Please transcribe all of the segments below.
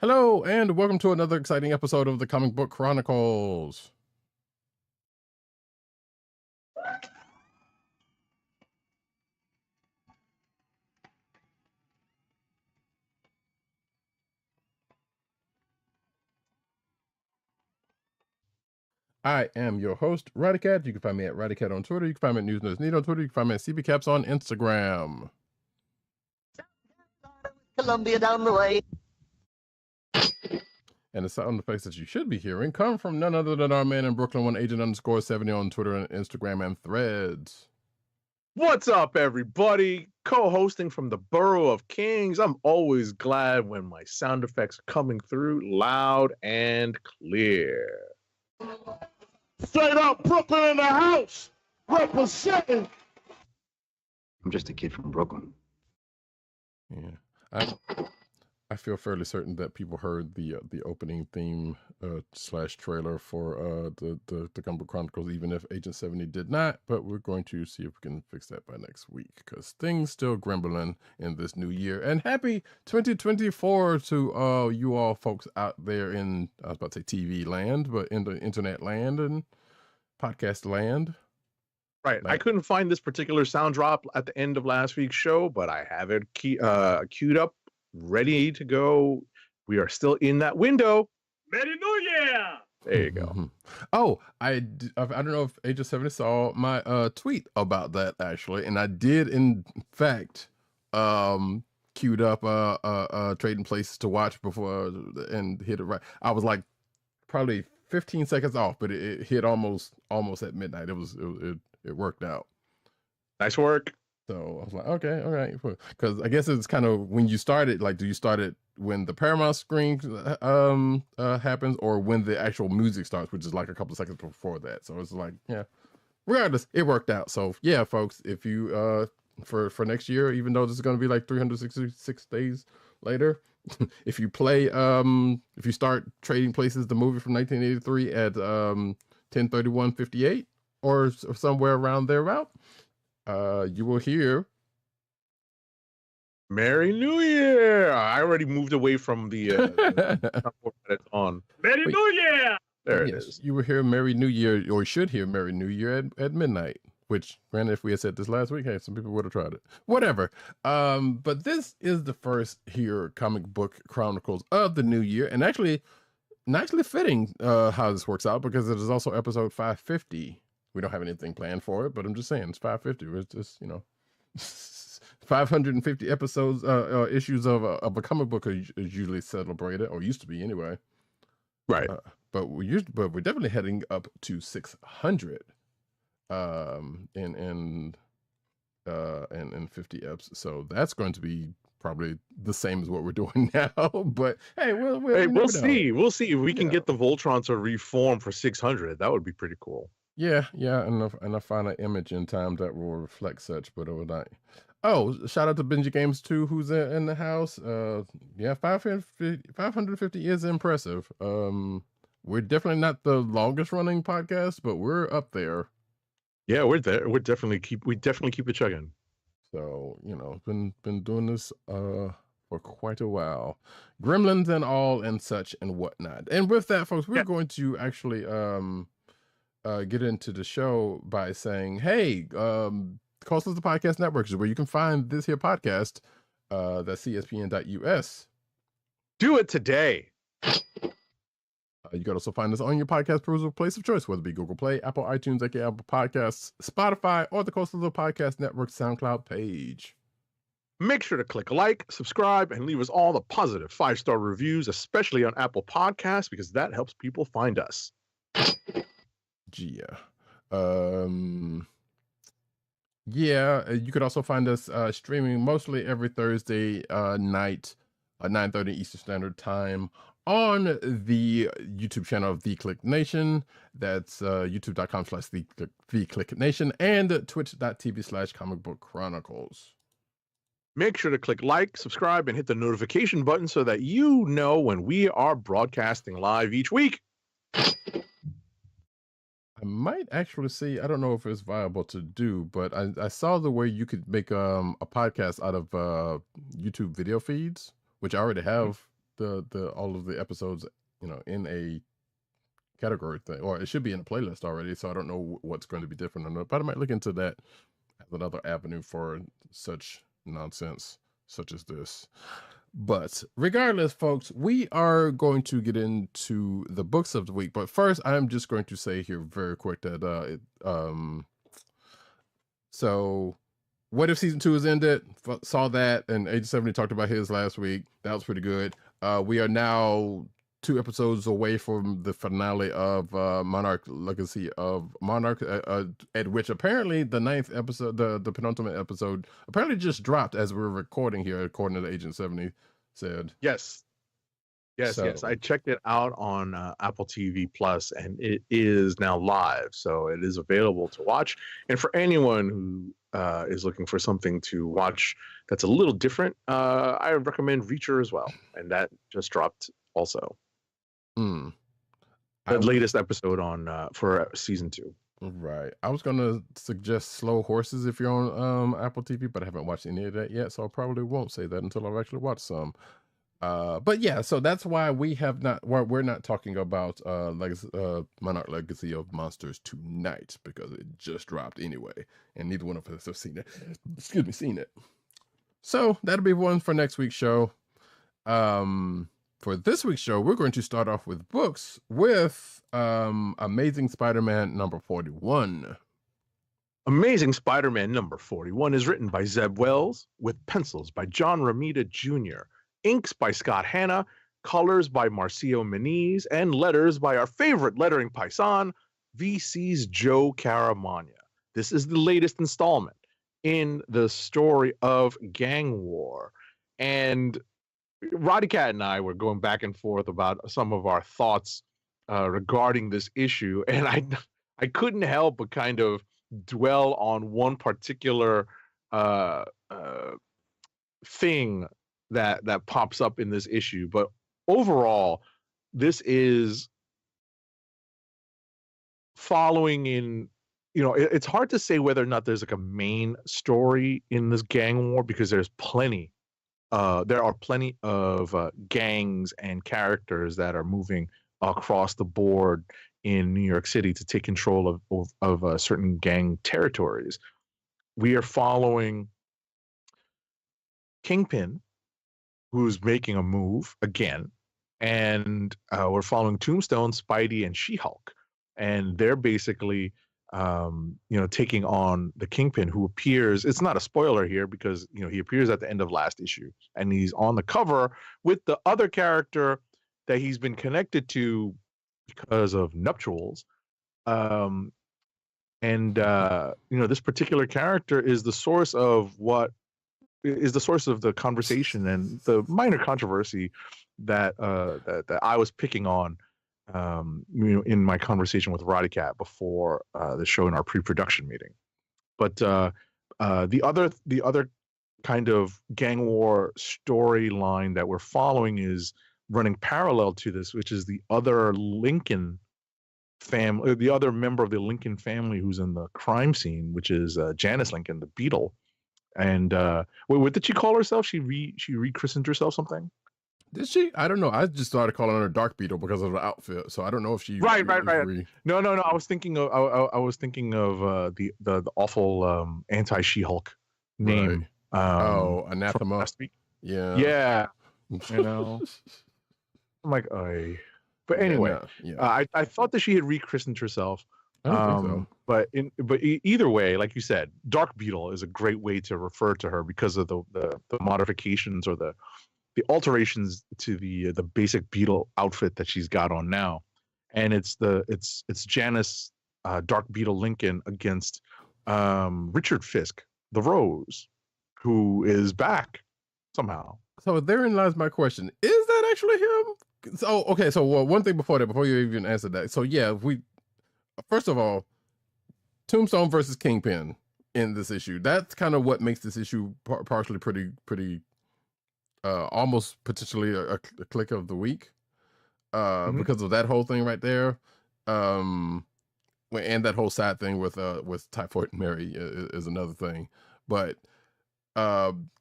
Hello, and welcome to another exciting episode of the Comic Book Chronicles. I am your host, Roddykat. You can find me at Roddykat on Twitter. You can find me at NewsNerdNeat on Twitter. You can find me at CBCaps on Instagram. Columbia down the way. And the sound effects that you should be hearing come from none other than our man in Brooklyn, @agent_70 on Twitter and Instagram and Threads. What's up, everybody? Co-hosting from the Borough of Kings. I'm always glad when my sound effects are coming through loud and clear. Straight up Brooklyn in the house, representing. I'm just a kid from Brooklyn. Yeah, I feel fairly certain that people heard the opening theme slash trailer for the Comic Book Chronicles, even if Agent 70 did not. But we're going to see if we can fix that by next week, because things still grumbling in this new year. And happy 2024 to you all folks out there in, I was about to say TV land, but in the internet land and podcast land. Right. I couldn't find this particular sound drop at the end of last week's show, but I have it queued up, ready to go. We are still in that window. Merry New Year! There you go. Mm-hmm. Oh, I don't know if Agent 70 saw my tweet about that, actually, and I did in fact queued up Trading Places to watch before and hit it right. I was like probably 15 seconds off, but it hit almost at midnight. It worked out. Nice work. So I was like, okay, all right, because I guess it's kind of when you start it. Like, do you start it when the Paramount screen happens, or when the actual music starts, which is like a couple of seconds before that? So it's like, yeah, regardless, it worked out. So yeah, folks, if you for next year, even though this is going to be like 366 days later, if you play if you start Trading Places, the movie from 1983 at 10:31:58 or somewhere around thereabout, you will hear Merry New Year. I already moved away from the it's on. Merry New Year! There it is. You will hear Merry New Year, or should hear Merry New Year at midnight. Which, granted, if we had said this last week, hey, some people would have tried it. Whatever. But this is the first here Comic Book Chronicles of the new year, and actually nicely fitting how this works out, because it is also episode 550. We don't have anything planned for it, but I'm just saying it's 550. It's just, 550 episodes, issues of a comic book is usually celebrated, or used to be anyway. Right. But we're definitely heading up to 600. In 50 eps, so that's going to be probably the same as what we're doing now. But hey, we'll see. We'll see if we can get the Voltron to reform for 600. That would be pretty cool. Yeah, and I find an image in time that will reflect such, but overnight. Oh, shout out to Benji Games 2, who's in the house. Yeah, 550 is impressive. We're definitely not the longest running podcast, but we're up there. Yeah, we're there. We definitely keep it chugging. So, been doing this for quite a while. Gremlins and all and such and whatnot. And with that, folks, we're going to actually get into the show by saying, hey, Coastal the Podcast Network is where you can find this here podcast. That's CSPN.us. Do it today. You can also find us on your podcast perusal place of choice, whether it be Google Play, Apple iTunes, aka Apple Podcasts, Spotify, or the Coastal Podcast Network SoundCloud page. Make sure to click like, subscribe, and leave us all the positive 5-star reviews, especially on Apple Podcasts, because that helps people find us. Yeah. You could also find us streaming mostly every Thursday night at 9:30 Eastern Standard Time on the YouTube channel of The Click Nation. That's youtube.com/The Click Nation and twitch.tv/Comic Book Chronicles. Make sure to click like, subscribe, and hit the notification button so that you know when we are broadcasting live each week. I might actually see, I don't know if it's viable to do, but I saw the way you could make a podcast out of YouTube video feeds, which I already have the all of the episodes, in a category thing, or it should be in a playlist already. So I don't know what's going to be different or not, but I might look into that as another avenue for such nonsense such as this. But regardless, folks, we are going to get into the books of the week. But first, I'm just going to say here very quick that so What If Season 2 is ended? Saw that, and Age 70 talked about his last week. That was pretty good. We are now 2 episodes away from the finale of Monarch Legacy of Monarch, at which apparently the 9th episode, the penultimate episode, apparently just dropped as we're recording here, according to the Agent 70 said. Yes. I checked it out on Apple TV Plus, and it is now live, so it is available to watch. And for anyone who is looking for something to watch that's a little different, I recommend Reacher as well, and that just dropped also. The latest episode on for season 2. Right. I was gonna suggest Slow Horses if you're on Apple TV, but I haven't watched any of that yet, so I probably won't say that until I've actually watched some. But yeah, so that's why we're not talking about Monarch Legacy of Monsters tonight, because it just dropped anyway, and neither one of us have seen it. So that'll be one for next week's show. For this week's show, we're going to start off with books with Amazing Spider-Man number 41. Amazing Spider-Man number 41 is written by Zeb Wells, with pencils by John Romita Jr., inks by Scott Hanna, colors by Marcio Meniz, and letters by our favorite lettering paisan, VC's Joe Caramagna. This is the latest installment in the story of Gang War. And Roddykat and I were going back and forth about some of our thoughts regarding this issue, and I couldn't help but kind of dwell on one particular thing that pops up in this issue. But overall, this is following in, it's hard to say whether or not there's like a main story in this gang war, because there are plenty of gangs and characters that are moving across the board in New York City to take control of certain gang territories. We are following Kingpin, who's making a move again, and we're following Tombstone, Spidey, and She-Hulk, and they're basically taking on the Kingpin, who appears, it's not a spoiler here because he appears at the end of last issue, and he's on the cover with the other character that he's been connected to because of nuptials. This particular character is the source of the conversation and the minor controversy that I was picking on in my conversation with Roddykat before the show in our pre-production meeting. But the other kind of gang war storyline that we're following is running parallel to this, which is the other Lincoln family, the other member of the Lincoln family who's in the crime scene, which is Janice Lincoln, the Beetle. And what did she call herself? She rechristened herself something. Did she? I don't know. I just started calling her Dark Beetle because of the outfit. So I don't know if she. Right. No. I was thinking of the awful anti-She-Hulk name. Right. Anathema. Last week. Yeah. I'm like, ay. But anyway, I thought that she had rechristened herself. I don't think so. But either way, like you said, Dark Beetle is a great way to refer to her because of the modifications or the alterations to the basic Beetle outfit that she's got on now, and it's Janice Dark Beetle Lincoln against Richard Fisk, the Rose, who is back somehow. So therein lies my question: is that actually him? So okay, so one thing before you even answer that. So yeah, first of all, Tombstone versus Kingpin in this issue. That's kind of what makes this issue partially pretty almost potentially a click of the week, because of that whole thing right there, and that whole side thing with Typhoid Mary is another thing. But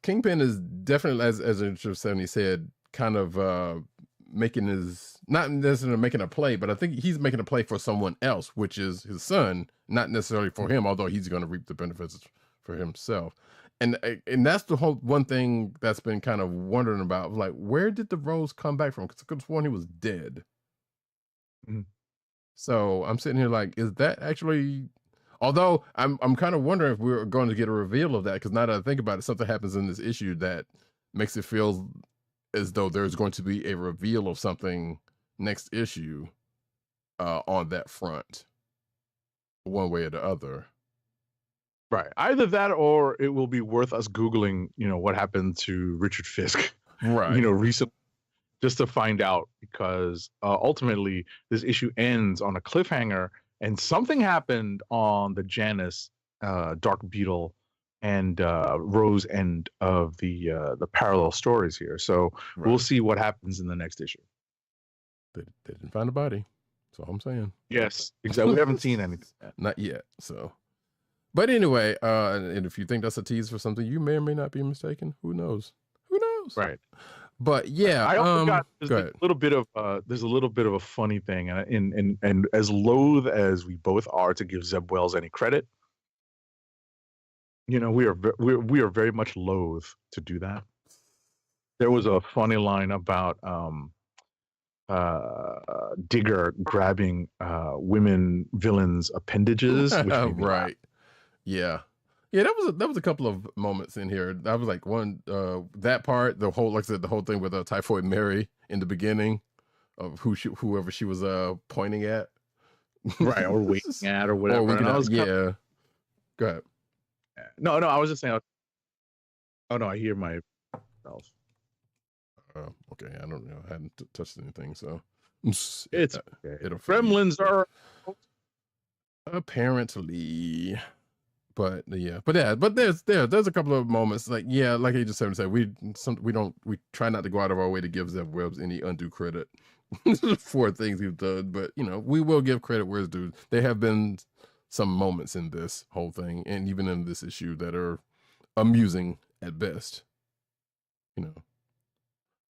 Kingpin is definitely, as Richard 70 said, kind of making his, not necessarily making a play, but I think he's making a play for someone else, which is his son, not necessarily for him, although he's going to reap the benefits for himself. And that's the whole one thing that's been kind of wondering about, like, where did the Rose come back from? Because I could have sworn he was dead. Mhm. So I'm sitting here like, is that actually? Although I'm kind of wondering if we're going to get a reveal of that, because now that I think about it, something happens in this issue that makes it feel as though there's going to be a reveal of something next issue on that front, one way or the other. Right. Either that, or it will be worth us Googling, what happened to Richard Fisk, Right. recently, just to find out, because ultimately this issue ends on a cliffhanger, and something happened on the Janus, Dark Beetle, and Rose end of the parallel stories here. So we'll see what happens in the next issue. They didn't find a body. That's all I'm saying. Yes, exactly. We haven't seen anything yet. Not yet. So. But anyway, and if you think that's a tease for something, you may or may not be mistaken. Who knows? Who knows? Right. But yeah, I also got there's a little bit of a funny thing, and as loath as we both are to give Zeb Wells any credit, we are very much loath to do that. There was a funny line about Digger grabbing women villains' appendages, which made me laugh. Right. Yeah. Yeah, that was a couple of moments in here. That was like one that part, the whole, like I said, the whole thing with Typhoid Mary in the beginning of whoever she was pointing at. Right, or winking at or whatever. Yeah. Go ahead. No, I was just saying. Oh no, I hear myself. Okay, I don't know. I hadn't touched anything, so it's okay. Gremlins are apparently. But there's a couple of moments like like you just said, we try not to go out of our way to give Zeb Wells any undue credit for things he's done, but we will give credit where it's due. There have been some moments in this whole thing, and even in this issue, that are amusing at best.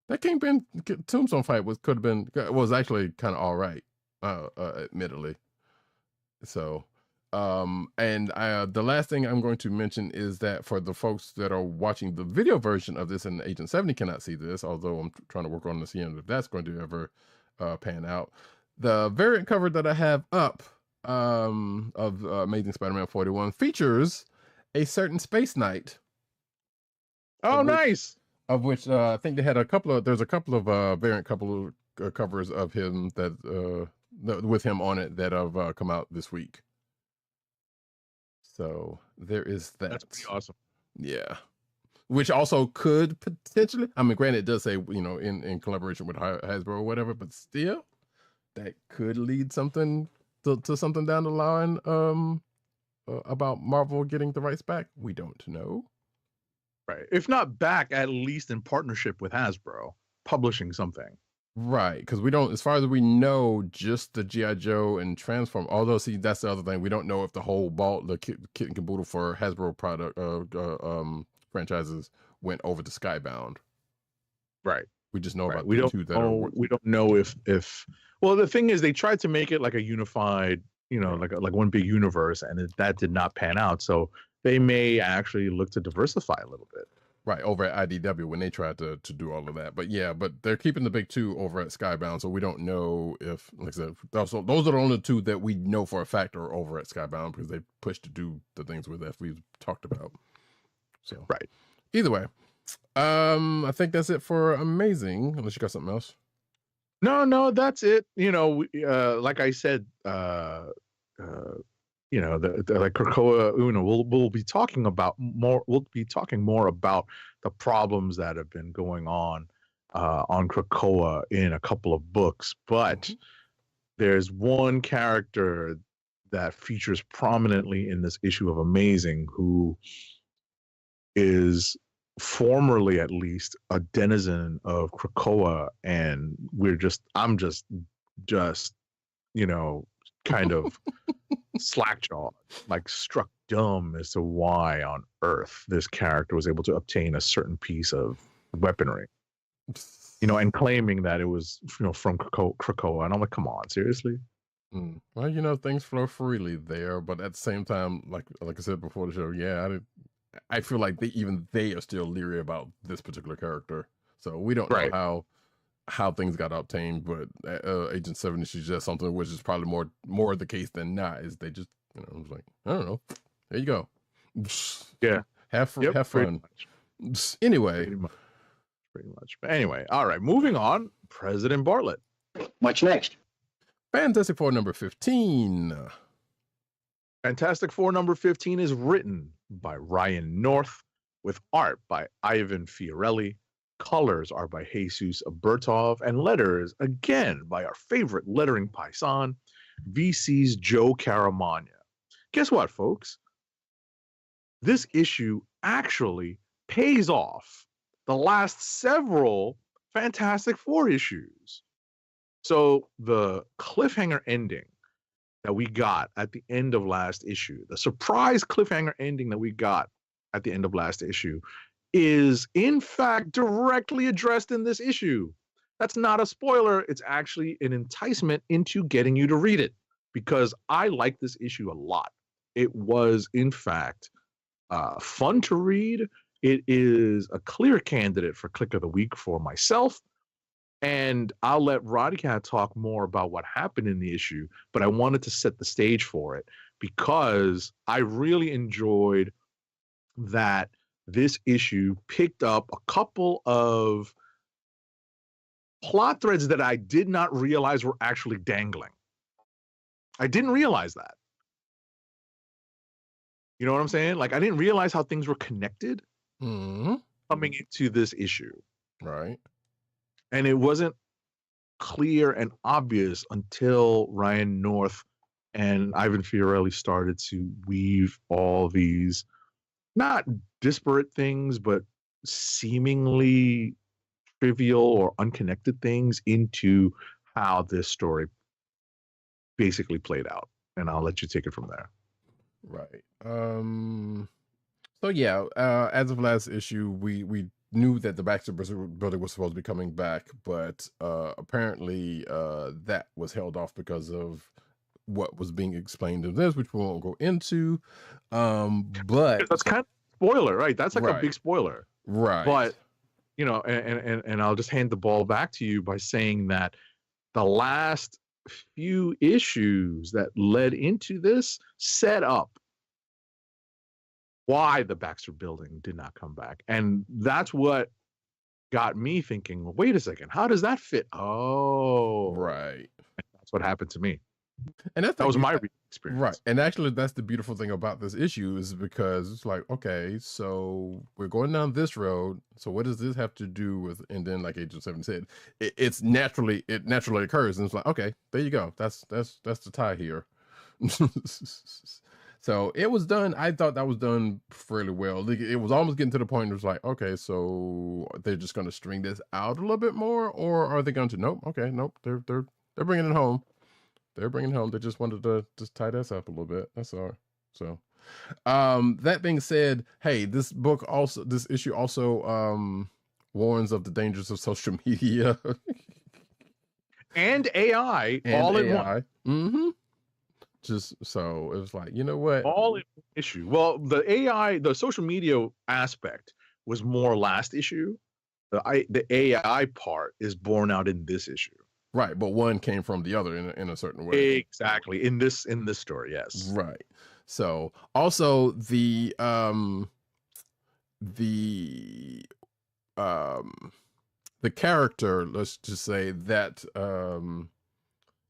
That Kingpin Tombstone fight was actually kind of all right, admittedly. So. And the last thing I'm going to mention is that for the folks that are watching the video version of this, and Agent 70 cannot see this, although I'm trying to work on this if that's going to ever pan out. The variant cover that I have up of Amazing Spider-Man 41 features a certain Space Knight. Oh, nice! Of which I think they had there's a couple of variant covers of him that with him on it that have come out this week. So there is that. That's pretty awesome. Yeah. Which also could potentially, I mean, granted, it does say, in collaboration with Hasbro or whatever, but still, that could lead something to something down the line about Marvel getting the rights back. We don't know. Right. If not back, at least in partnership with Hasbro, publishing something. Right, because we don't, as far as we know, just the G.I. Joe and Transform. Although, see, that's the other thing. We don't know if the whole the kit and caboodle for Hasbro product franchises went over to Skybound. Right. We just know about we don't know if well, the thing is, they tried to make it like a unified, like one big universe, and that did not pan out. So they may actually look to diversify a little bit. Right, over at IDW when they tried to do all of that. But they're keeping the big two over at Skybound, so we don't know if, like I said, those are the only two that we know for a fact are over at Skybound, because they pushed to do the things that we've talked about. So right. Either way, I think that's it for Amazing, unless you got something else. No, that's it. Like I said, like Krakoa, we'll be talking more. We'll be talking more about the problems that have been going on Krakoa in a couple of books. But there's one character that features prominently in this issue of Amazing, who is formerly, at least, a denizen of Krakoa, and I'm just kind of slackjawed, like struck dumb as to why on earth this character was able to obtain a certain piece of weaponry. and claiming that it was from Krakoa, and I'm like, come on, seriously? Well, things flow freely there, but at the same time, like I said before the show, yeah, I feel like they are still leery about this particular character, so we don't know how things got obtained. But Agent 7 is just something which is probably more the case than not. Is they just it's like, I don't know, there you go, yeah, have fun. Anyway, pretty much. But anyway, all right, moving on. President Bartlett. What's next? Fantastic Four number 15. Fantastic Four number 15 is written by Ryan North with art by Ivan Fiorelli. Colors are by Jesus Aburtov, and letters again by our favorite lettering paisan, VC's Joe Caramagna. Guess what, folks? This issue actually pays off the last several Fantastic Four issues. So the cliffhanger ending that we got at the end of last issue, the surprise cliffhanger ending that we got at the end of last issue, is in fact directly addressed in this issue. That's not a spoiler. It's actually an enticement into getting you to read it, because I like this issue a lot. It was, in fact, fun to read. It is a clear candidate for Click of the Week for myself. And I'll let Roddykat talk more about what happened in the issue, but I wanted to set the stage for it because I really enjoyed that this issue picked up a couple of plot threads that I did not realize were actually dangling. I didn't realize that. You know what I'm saying? Like, I didn't realize how things were connected coming into this issue. Right. And it wasn't clear and obvious until Ryan North and Ivan Fiorelli started to weave all these not disparate things, but seemingly trivial or unconnected things into how this story basically played out. And I'll let you take it from there. Right. So yeah, as of last issue, we knew that the Baxter brother was supposed to be coming back, but apparently that was held off because of what was being explained in this, which we won't go into. But that's kind of spoiler, right? That's like a big spoiler, right? But and I'll just hand the ball back to you by saying that the last few issues that led into this set up why the Baxter building did not come back. And that's what got me thinking, well, wait a second, how does that fit? Oh, right. That's what happened to me. And that was my experience. Right. And actually, that's the beautiful thing about this issue is because it's like, okay, so we're going down this road. So what does this have to do with, and then like Agent 7 said, it naturally occurs. And it's like, okay, there you go. That's the tie here. So it was done. I thought that was done fairly well. It was almost getting to the point where it's like, okay, so they're just going to string this out a little bit more, or are they going to? Nope. Okay, nope. They're bringing it home. They're bringing it home. They just wanted to just tie this up a little bit. That's all. So, that being said, hey, this issue also warns of the dangers of social media and AI all in one. Mm-hmm. Just so it was like, you know what? All in one issue. Well, the social media aspect was more last issue. The AI part is borne out in this issue. Right, but one came from the other in a certain way. Exactly. In this story, yes. Right. So also the character, let's just say that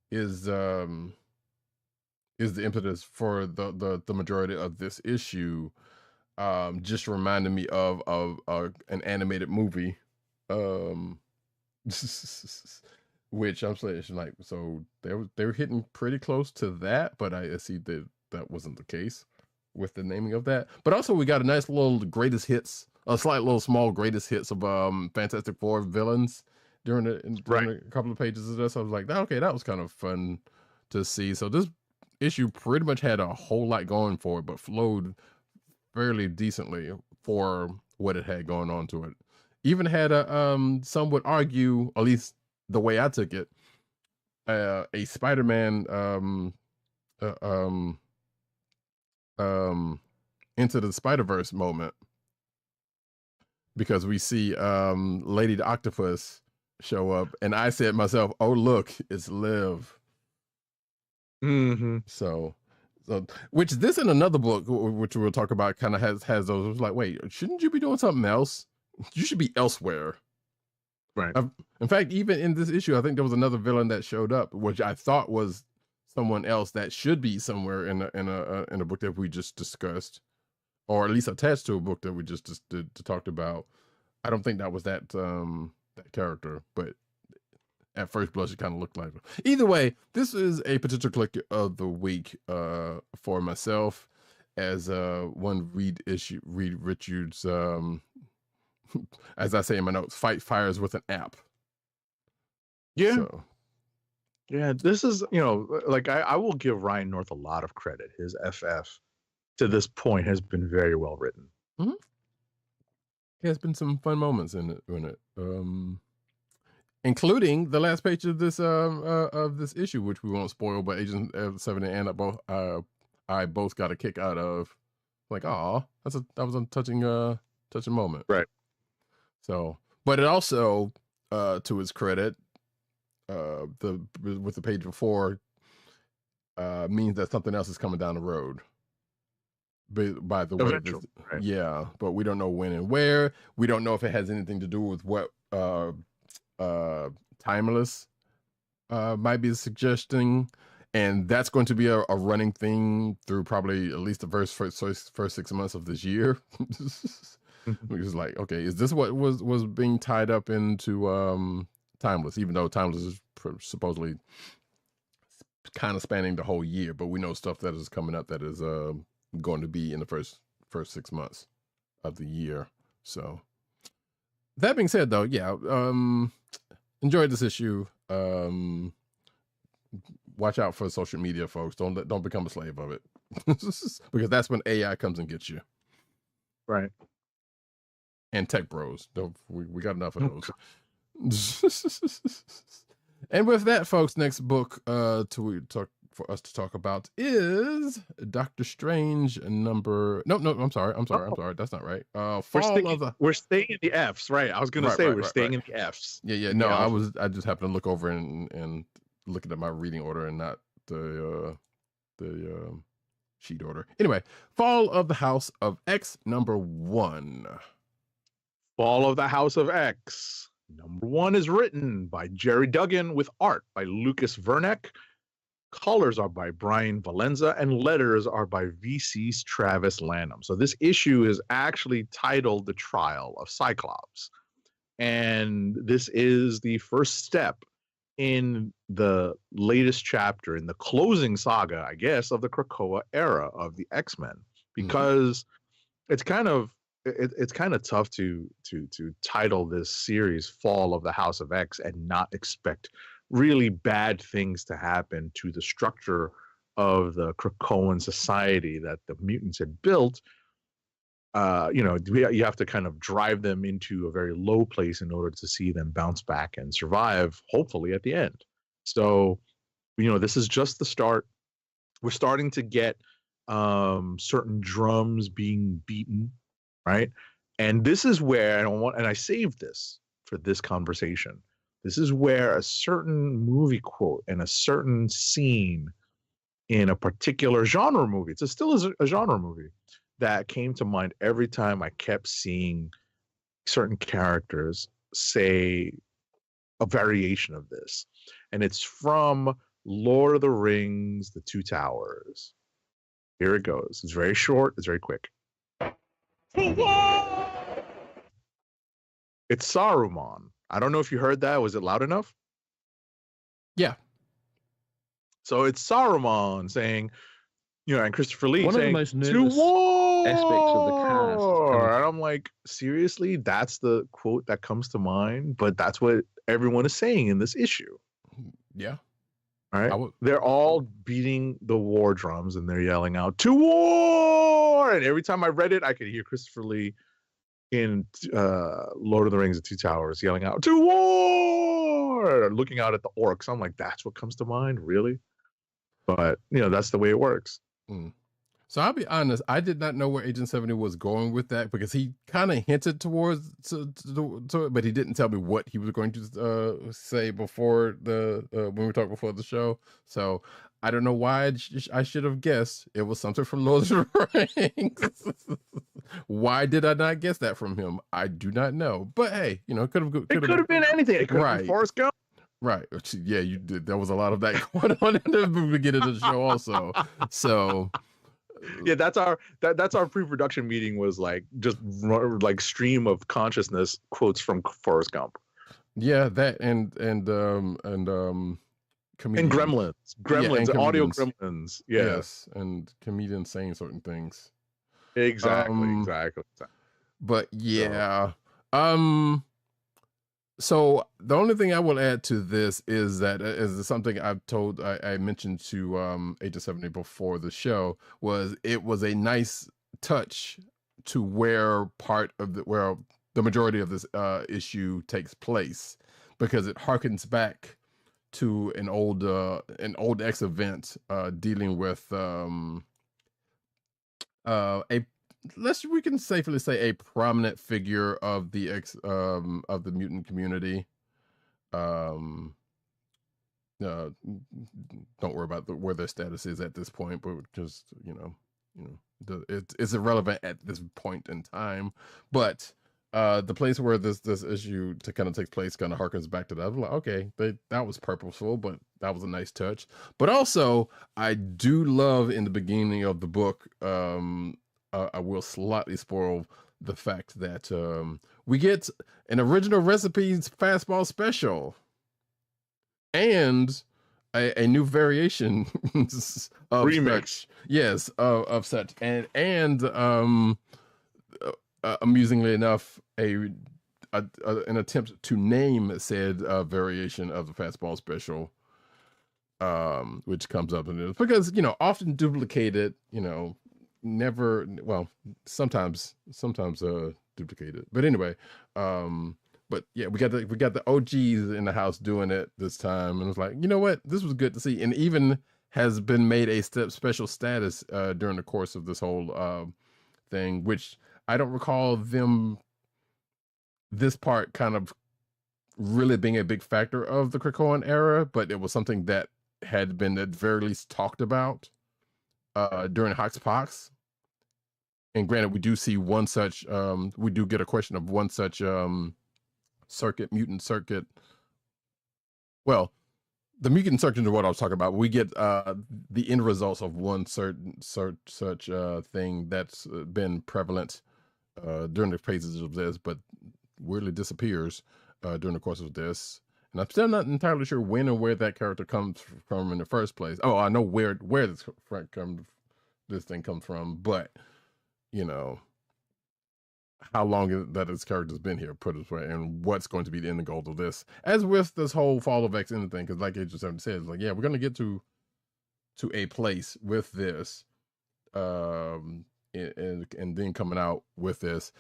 is the impetus for the majority of this issue. Just reminded me of an animated movie. Which I'm saying, like, so they were hitting pretty close to that, but I see that wasn't the case with the naming of that. But also we got a nice little greatest hits, a slight little small greatest hits of Fantastic Four villains during a couple of pages of this. I was like, okay, that was kind of fun to see. So this issue pretty much had a whole lot going for it, but flowed fairly decently for what it had going on to it. even had a some would argue, at least the way I took it, a Spider-Man uh, um into the Spider-Verse moment, because we see Lady the Octopus show up, and I said myself, oh look, it's Liv. Mm-hmm. So which this and another book which we'll talk about kind of has those. It was like, wait, shouldn't you be doing something else? You should be elsewhere. Right. In fact, even in this issue, I think there was another villain that showed up, which I thought was someone else that should be somewhere in a book that we just discussed, or at least attached to a book that we just talked about. I don't think that was that character, but at first blush, it kind of looked like it. Either way, this is a potential click of the week for myself, as one Reed Richards, as I say in my notes, fight fires with an app. Yeah. So. Yeah, this is, you know, like I will give Ryan North a lot of credit. His FF to this point has been very well written. Mm-hmm. There's been some fun moments in it. Including the last page of this issue, which we won't spoil, but Agent 7 and I both got a kick out of. Like, that was a touching moment. Right. So, but it also, to his credit, with the page before, means that something else is coming down the road. By the way, right. Yeah, but we don't know when and where. We don't know if it has anything to do with what Timeless might be suggesting, and that's going to be a running thing through probably at least the first 6 months of this year. Which is like, okay, is this what was being tied up into Timeless, even though Timeless is supposedly kind of spanning the whole year, but we know stuff that is coming up that is going to be in the first 6 months of the year. So that being said, though, yeah, enjoyed this issue. Watch out for social media, folks. Don't become a slave of it, because that's when AI comes and gets you. Right. And tech bros. We got enough of those. And with that, folks, next book for us to talk about is Doctor Strange number. No, I'm sorry. That's not right. We're staying in the Fs, right? I was gonna say we're staying in the Fs. Yeah. No, I just happened to look over and looking at my reading order and not the sheet order. Anyway, Fall of the House of X number 1. Fall of the House of X number 1 is written by Jerry Duggan with art by Lucas Verneck. Colors are by Brian Valenza, and letters are by VC's Travis Lanham. So this issue is actually titled The Trial of Cyclops. And this is the first step in the latest chapter, in the closing saga, I guess, of the Krakoa era of the X-Men. Because it's kind of tough to title this series Fall of the House of X and not expect really bad things to happen to the structure of the Krakoan society that the mutants had built. You have to kind of drive them into a very low place in order to see them bounce back and survive, hopefully at the end. So, this is just the start. We're starting to get certain drums being beaten, right? And this is where, and I saved this for this conversation. This is where a certain movie quote and a certain scene in a particular genre movie, it still is a genre movie, that came to mind every time I kept seeing certain characters say a variation of this. And it's from Lord of the Rings, The Two Towers. Here it goes. It's very short. It's very quick. It's Saruman. I don't know if you heard that. Was it loud enough? Yeah. So it's Saruman saying, and Christopher Lee One saying, of the most to nervous war! aspects of the cast. And I'm like, seriously? That's the quote that comes to mind? But that's what everyone is saying in this issue. Yeah. All right. They're all beating the war drums and they're yelling out, to war! And every time I read it, I could hear Christopher Lee in Lord of the Rings: The Two Towers, yelling out "To war!" looking out at the orcs. I'm like, that's what comes to mind, really? But that's the way it works. Mm. So I'll be honest, I did not know where Agent 70 was going with that, because he kind of hinted towards to it, but he didn't tell me what he was going to say before the when we talked before the show. So I don't know why I should have guessed it was something from Lord of the Rings. Why did I not guess that from him? I do not know. But hey, it could have been anything. It could have Right. been Forrest Gump. Right. Yeah, you did. There was a lot of that going on in the beginning of the show also. So yeah, that's our pre-production meeting, was like just like stream of consciousness quotes from Forrest Gump. Yeah, that and comedians. And Gremlins, and audio comedians. Gremlins. Yes, and comedians saying certain things. Exactly. But yeah. So the only thing I will add to this is that is something I mentioned to Agent 70 before the show, was it was a nice touch to where the majority of this issue takes place, because it harkens back to an old X event dealing with we can safely say a prominent figure of the mutant community. Don't worry about where their status is at this point, but just it's irrelevant at this point in time. But the place where this issue to kind of takes place kind of harkens back to that. I'm like, okay, that was purposeful, but that was a nice touch. But also, I do love in the beginning of the book, I will slightly spoil the fact that we get an original recipes fastball special and a new variation of remix. Such. Yes, of such, and amusingly enough, an attempt to name said variation of the fastball special, which comes up in it, because often duplicated, never, well, sometimes duplicated, but anyway, but yeah, we got the OGs in the house doing it this time, and it was like, you know what, this was good to see, and even has been made a special status during the course of this whole thing, which I don't recall this part kind of really being a big factor of the Krakoan era, but it was something that had been at very least talked about during Hoxpox. And granted, we do see one such, we do get a question of one such mutant circuit. Well, the mutant circuit is what I was talking about. We get the end results of one such thing that's been prevalent during the phases of this, but weirdly disappears during the course of this. And I'm still not entirely sure when and where that character comes from in the first place. Oh, I know where this thing comes from, but how long that this character's been here, put it this way, and what's going to be the end goal of this. As with this whole Fall of X thing, because like Agent 70 says, like, yeah, we're going to get to a place with this, and then coming out with this.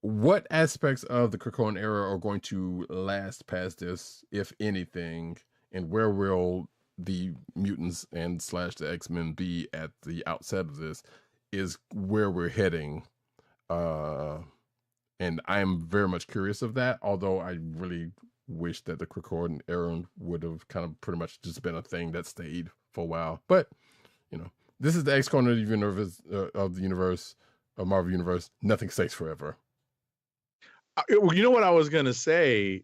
What aspects of the Krakoan era are going to last past this, if anything, and where will the mutants and / the X-Men be at the outset of this, is where we're heading. And I am very much curious of that, although I really wish that the Krakoan era would have kind of pretty much just been a thing that stayed for a while. But, this is the X corner of the universe, of Marvel Universe. Nothing stays forever. You know what I was gonna say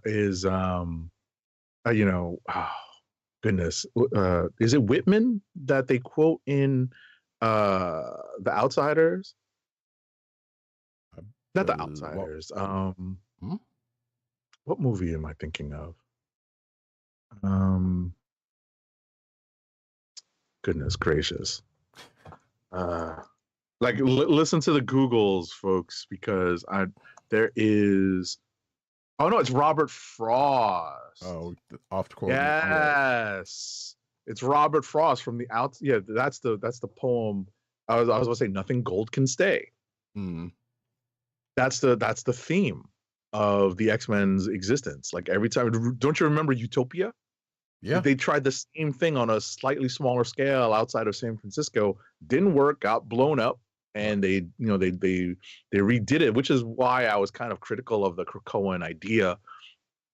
is goodness, is it Whitman that they quote in The Outsiders? Not The Outsiders. What movie am I thinking of? Goodness gracious. Listen to the Googles, folks, because there is. Oh no, it's Robert Frost. Oh, off the course. Yes, it's Robert Frost from the out. Yeah, that's the poem. I was going to say, nothing gold can stay. Hmm. that's the theme of the X-Men's existence. Like every time, don't you remember Utopia? Yeah. They tried the same thing on a slightly smaller scale outside of San Francisco, didn't work, got blown up, and they redid it, which is why I was kind of critical of the Krakoan idea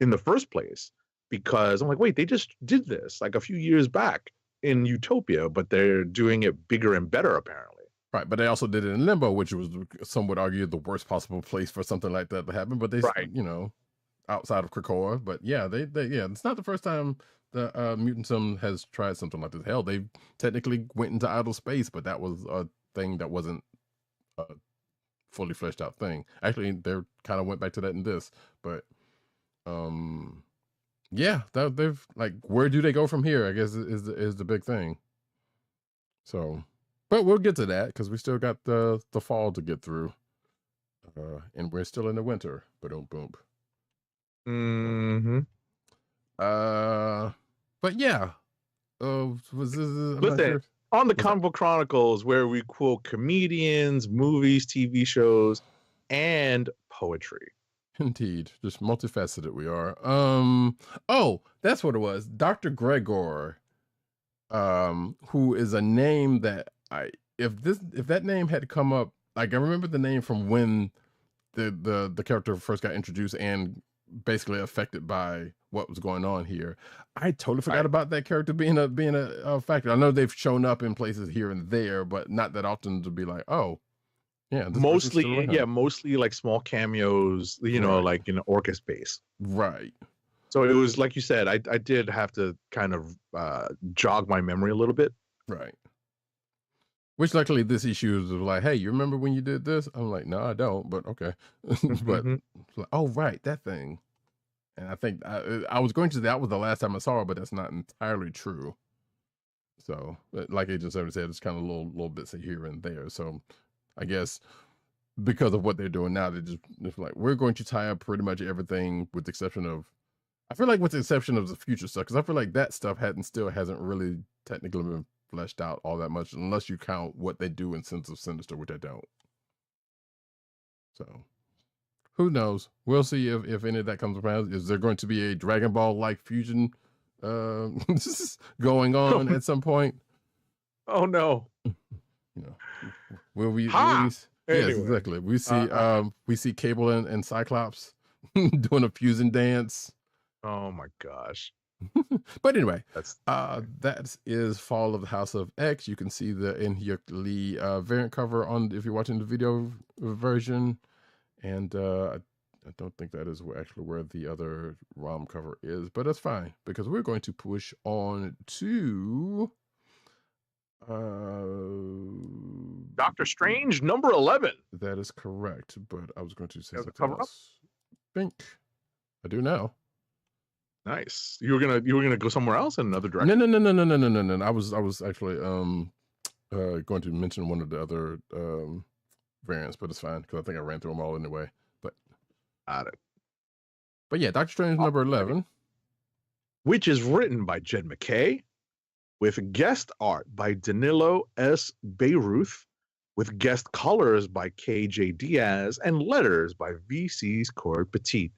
in the first place, because I'm like, wait, they just did this like a few years back in Utopia, but they're doing it bigger and better apparently. Right, but they also did it in Limbo, which was, some would argue, the worst possible place for something like that to happen. But they, outside of Krakoa. But yeah, they it's not the first time the Mutantdom has tried something like this. Hell, they technically went into outer space, but that was a thing that wasn't a fully fleshed out thing. Actually, they kind of went back to that in this, but yeah, they've like, where do they go from here? I guess is the big thing. So. But we'll get to that because we still got the fall to get through, and we're still in the winter. Boom, boom. Mm-hmm. But yeah. Listen, on the Comic Book Chronicles, where we quote comedians, movies, TV shows, and poetry. Indeed, just multifaceted we are. Oh, that's what it was. Dr. Gregor, who is a name that if that name had come up, like I remember the name from when the character first got introduced and basically affected by what was going on here. I totally forgot about that character being a factor. I know they've shown up in places here and there, but not that often to be like, oh, yeah. Mostly like small cameos, like in Orca space. Right. So it was like you said, I did have to kind of jog my memory a little bit. Right. Which luckily this issue is like, hey, you remember when you did this? I'm like, no, I don't, but okay. But like, oh, right, that thing. And I think I was going to say that was the last time I saw her, but that's not entirely true. So like Agent 7 said, it's kind of little bits here and there. So I guess because of what they're doing now, it's like, we're going to tie up pretty much everything with the exception of, I feel like with the exception of the future stuff, because I feel like that stuff hasn't really technically been fleshed out all that much, unless you count what they do in Sense of Sinister, which I don't. So who knows? We'll see if any of that comes around. Is there going to be a Dragon Ball like fusion going on at some point? Oh no. Will we anyway. Yes, exactly. We see Cable and Cyclops doing a fusion dance. Oh my gosh. But anyway, that is Fall of the House of X. You can see the Lee variant cover on if you're watching the video version, and I don't think that is actually where the other ROM cover is, but that's fine because we're going to push on to Doctor Strange number 11. That is correct, but I was going to say the something cover else. Think I do now. Nice. You were gonna go somewhere else in another direction. No. I was actually going to mention one of the other variants, but it's fine because I think I ran through them all anyway. But got it. But yeah, Doctor Strange number 11, which is written by Jed MacKay, with guest art by Danilo S. Beyruth, with guest colors by KJ Diaz, and letters by VC's Corey Petit.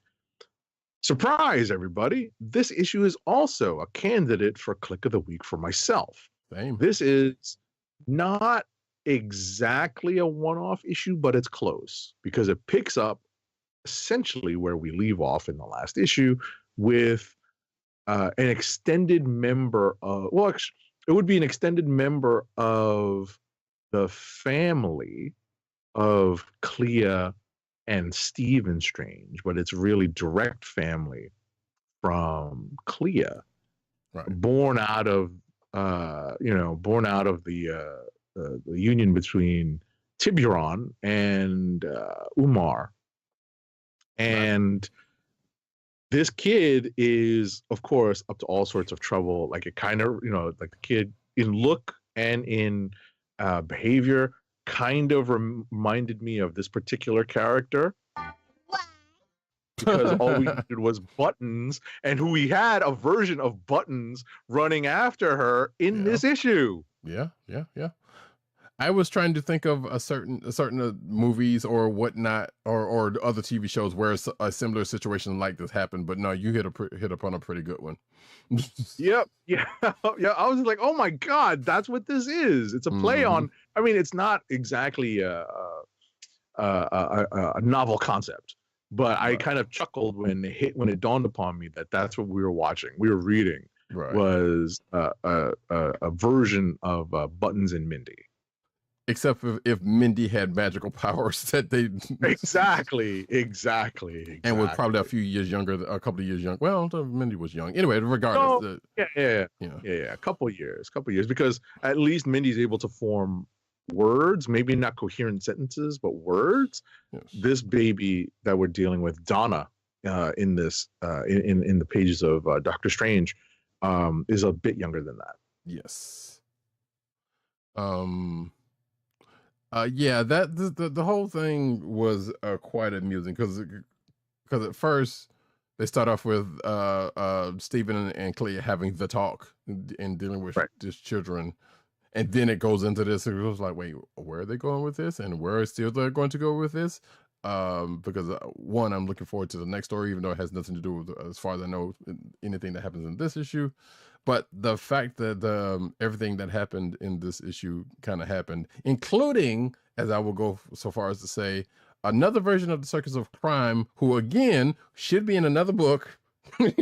Surprise, everybody. This issue is also a candidate for Click of the Week for myself. Same. This is not exactly a one-off issue, but it's close because it picks up essentially where we leave off in the last issue with an extended member of, it would be an extended member of the family of Clea and Stephen Strange, but it's really direct family from Clea, right. born out of the union between Tiburon and Umar. And this kid is, of course, up to all sorts of trouble. Like it kind of, like the kid in look and in behavior kind of reminded me of this particular character. Because all we needed was Buttons, and we had a version of Buttons running after her in this issue. Yeah. I was trying to think of a certain movies or whatnot or other TV shows where a similar situation like this happened, but no, you hit upon a pretty good one. Yep. Yeah. Yeah. I was like, oh my God, that's what this is. It's a play on. I mean, it's not exactly a novel concept, but I kind of chuckled when it dawned upon me that that's what we were watching. We were reading was a version of Buttons and Mindy. Except if Mindy had magical powers that they exactly, and was probably a couple of years younger. Well, Mindy was young anyway. Regardless, a couple years, because at least Mindy's able to form words, maybe not coherent sentences, but words. Yes. This baby that we're dealing with, Donna, in this in the pages of Doctor Strange, is a bit younger than that. Yes. Yeah, the whole thing was quite amusing because at first they start off with Stephen and Clea having the talk and dealing with just children, and then it goes into this. It was like, wait, where are they going with this, and where is still they're going to go with this? Because one, I'm looking forward to the next story, even though it has nothing to do with, as far as I know, anything that happens in this issue. But the fact that everything that happened in this issue kind of happened, including, as I will go so far as to say, another version of the Circus of Crime, who again should be in another book. I'm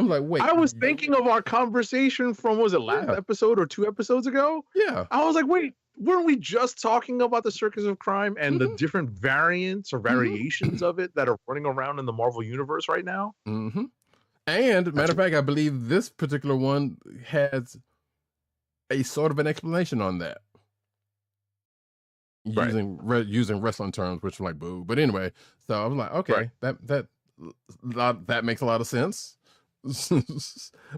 like, wait. I was thinking of our conversation from, was it last episode or 2 episodes ago? Yeah. I was like, wait, weren't we just talking about the Circus of Crime and the different variants or variations of it that are running around in the Marvel Universe right now? Mm-hmm. And matter of fact, I believe this particular one has a sort of an explanation on that. Using wrestling terms, which are like boo. But anyway, so I was like, okay, that makes a lot of sense.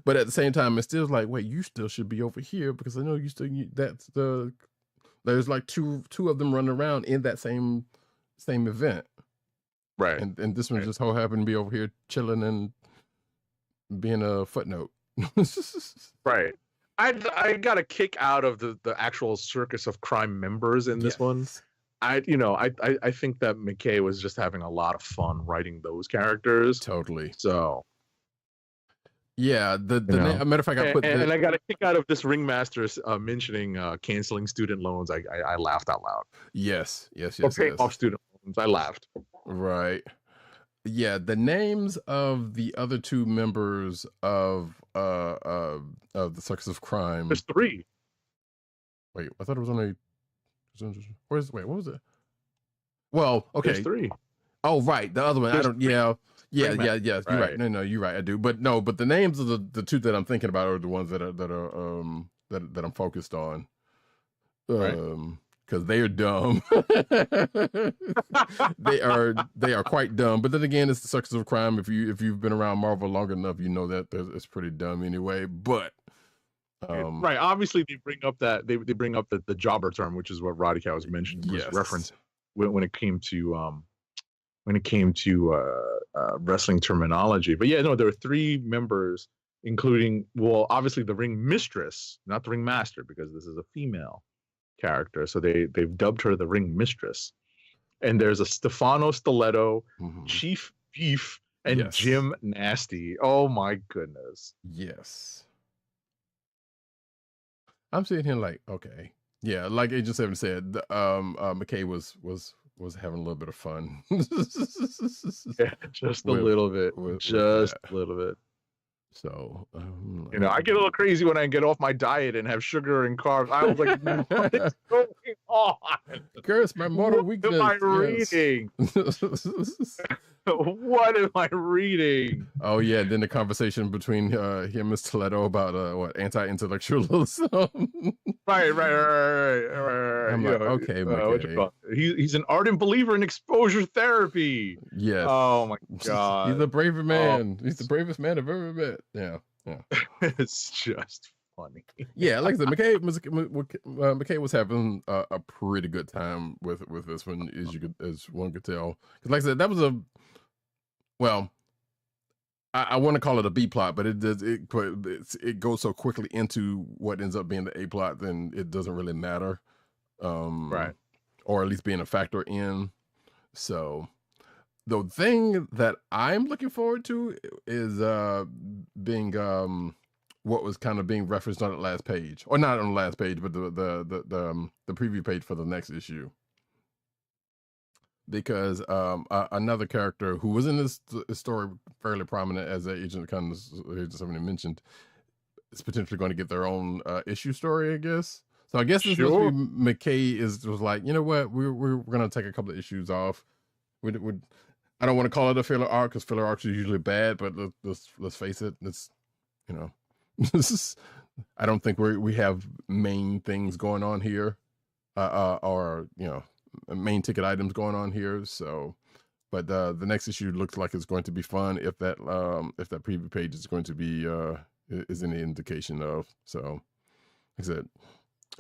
But at the same time, it's still like, wait, you still should be over here because I know you still there's like two of them running around in that same event. Right. And this one just so happened to be over here chilling and being a footnote. Right. I got a kick out of the actual Circus of Crime members in this one. I think that McKay was just having a lot of fun writing those characters. Totally. So yeah, matter of fact, I put and I got a kick out of this ringmaster mentioning canceling student loans. I laughed out loud. Yes. Or paying off student loans. I laughed. Right. Yeah, the names of the other 2 members of the Circus of Crime. There's 3. Wait, I thought it was only. What was it? Well, okay. There's 3. Oh, right, the other one. There's I don't. Yeah. You're right. No, you're right. I do, but the names of the 2 that I'm thinking about are the ones that I'm focused on. Because they are dumb. they are quite dumb. But then again, it's the Circus of Crime. If you've been around Marvel long enough, you know that it's pretty dumb anyway. But right, obviously they bring up that they bring up the jobber term, which is what Roddykat was mentioning, was reference when it came to wrestling terminology. But yeah, no, there are 3 members, including, well, obviously the ring mistress, not the ring master, because this is a female character, so they've dubbed her the ring mistress. And there's a Stefano Stiletto, Chief Beef, and Jim Nasty. Oh my goodness. Yes. I'm sitting here like, okay, yeah, like Agent 7 said, McKay was having a little bit of fun. Yeah, just a little bit. A little bit. So, I get a little crazy when I get off my diet and have sugar and carbs. I was like, what is going on? Curse my mortal weakness. What am I reading? What am I reading? Oh yeah, then the conversation between him and Stiletto about anti-intellectualism. Right. I'm like, okay, he's an ardent believer in exposure therapy. Yes. Oh my God. He's a braver man. He's the bravest man I've ever met. Yeah. It's just funny. Yeah, like I said, McKay was having a pretty good time with this one, as one could tell. Because like I said, that was I want to call it a B plot, but it goes so quickly into what ends up being the A plot, then it doesn't really matter. Right. Or at least being a factor in. So the thing that I'm looking forward to is being what was kind of being referenced on the last page, or not on the last page, but the preview page for the next issue. Because another character who was in this story fairly prominent as an agent, kind of somebody mentioned, is potentially going to get their own issue story, I guess. So I guess this must be McKay was like, you know what, we're going to take a couple of issues off. I don't want to call it a filler arc because filler arcs are usually bad, but let's face it, it's, you know, I don't think we have main things going on here, or you know, main ticket items going on here. So, but the next issue looks like it's going to be fun if that preview page is going to be is any indication of. So, like I said.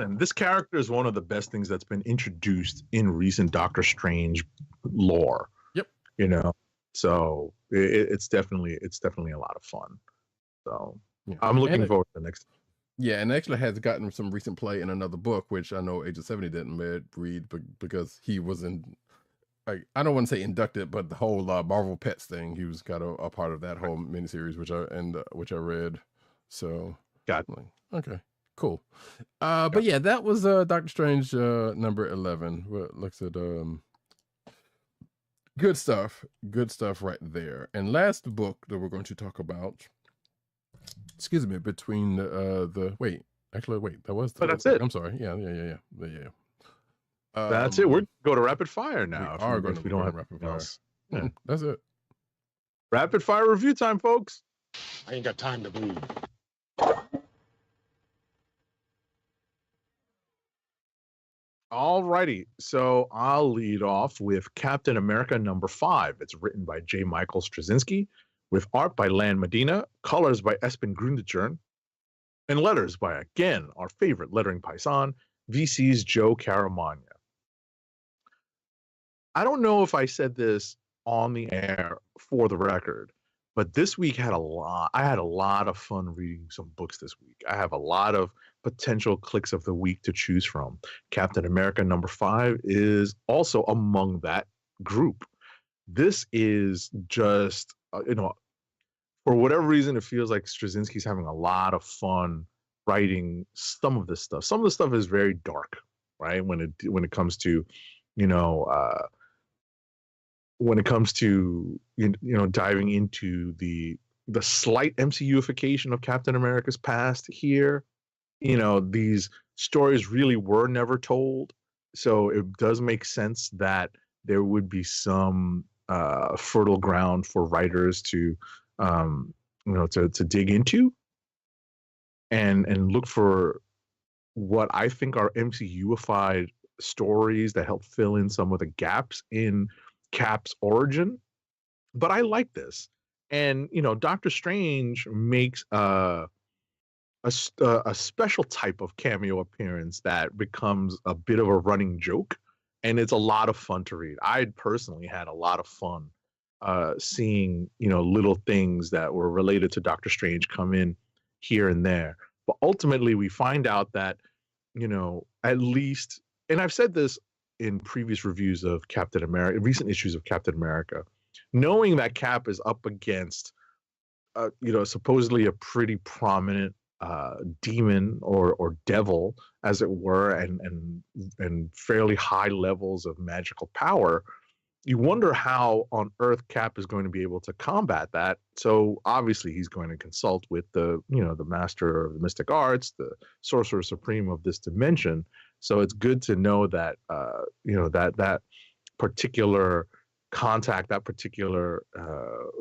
And this character is one of the best things that's been introduced in recent Doctor Strange lore. Yep. You know, so it's definitely a lot of fun. So yeah. I'm looking forward to the next. Yeah, and actually has gotten some recent play in another book, which I know Age of 70 didn't read, because he was in, like, I don't want to say inducted, but the whole Marvel Pets thing, he was got a part of that whole miniseries, which I read. So got like, okay. Cool. But yeah, that was Doctor Strange number 11. Looks at good stuff right there. And last book that we're going to talk about, excuse me, between that was that's it. I'm sorry. Yeah. That's it. We're go to rapid fire now. We are going we don't have rapid fire. Yeah. That's it. Rapid fire review time, folks. I ain't got time to bleed. Alrighty, so I'll lead off with Captain America number 5. It's written by J. Michael Straczynski, with art by Lan Medina, colors by Espen Grundetjern, and letters by, again, our favorite lettering paisan, VC's Joe Caramagna. I don't know if I said this on the air for the record, but this week I had a lot of fun reading some books this week. I have a lot of potential clicks of the week to choose from. Captain America number 5 is also among that group. This is just, for whatever reason, it feels like Straczynski's having a lot of fun writing some of this stuff. Some of the stuff is very dark, right? When it comes to, diving into the slight MCUification of Captain America's past here. These stories really were never told, so it does make sense that there would be some fertile ground for writers to dig into and look for what I think are MCUified stories that help fill in some of the gaps in Cap's origin. But I like this, and Doctor Strange makes a special type of cameo appearance that becomes a bit of a running joke, and it's a lot of fun to read. I personally had a lot of fun seeing little things that were related to Doctor Strange come in here and there. But ultimately, we find out that at least, and I've said this in previous reviews of Captain America, recent issues of Captain America, knowing that Cap is up against supposedly a pretty prominent demon or devil, as it were, and fairly high levels of magical power, you wonder how on earth Cap is going to be able to combat that. So obviously he's going to consult with the master of the mystic arts, the sorcerer supreme of this dimension. So it's good to know that that particular contact, that particular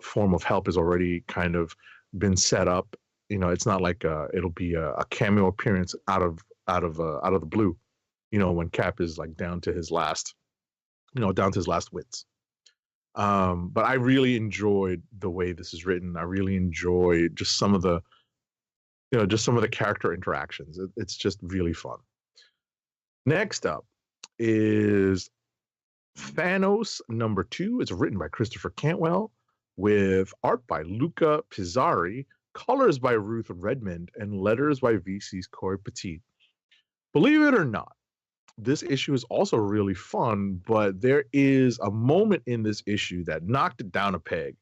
form of help has already kind of been set up. It's not like it'll be a cameo appearance out of the blue, when Cap is like down to his last wits. But I really enjoyed the way this is written. I really enjoyed just some of the character interactions. It's just really fun. Next up is Thanos number 2. It's written by Christopher Cantwell, with art by Luca Pizzari, colors by Ruth Redmond, and letters by VC's Corey Petit. Believe it or not, this issue is also really fun, but there is a moment in this issue that knocked it down a peg,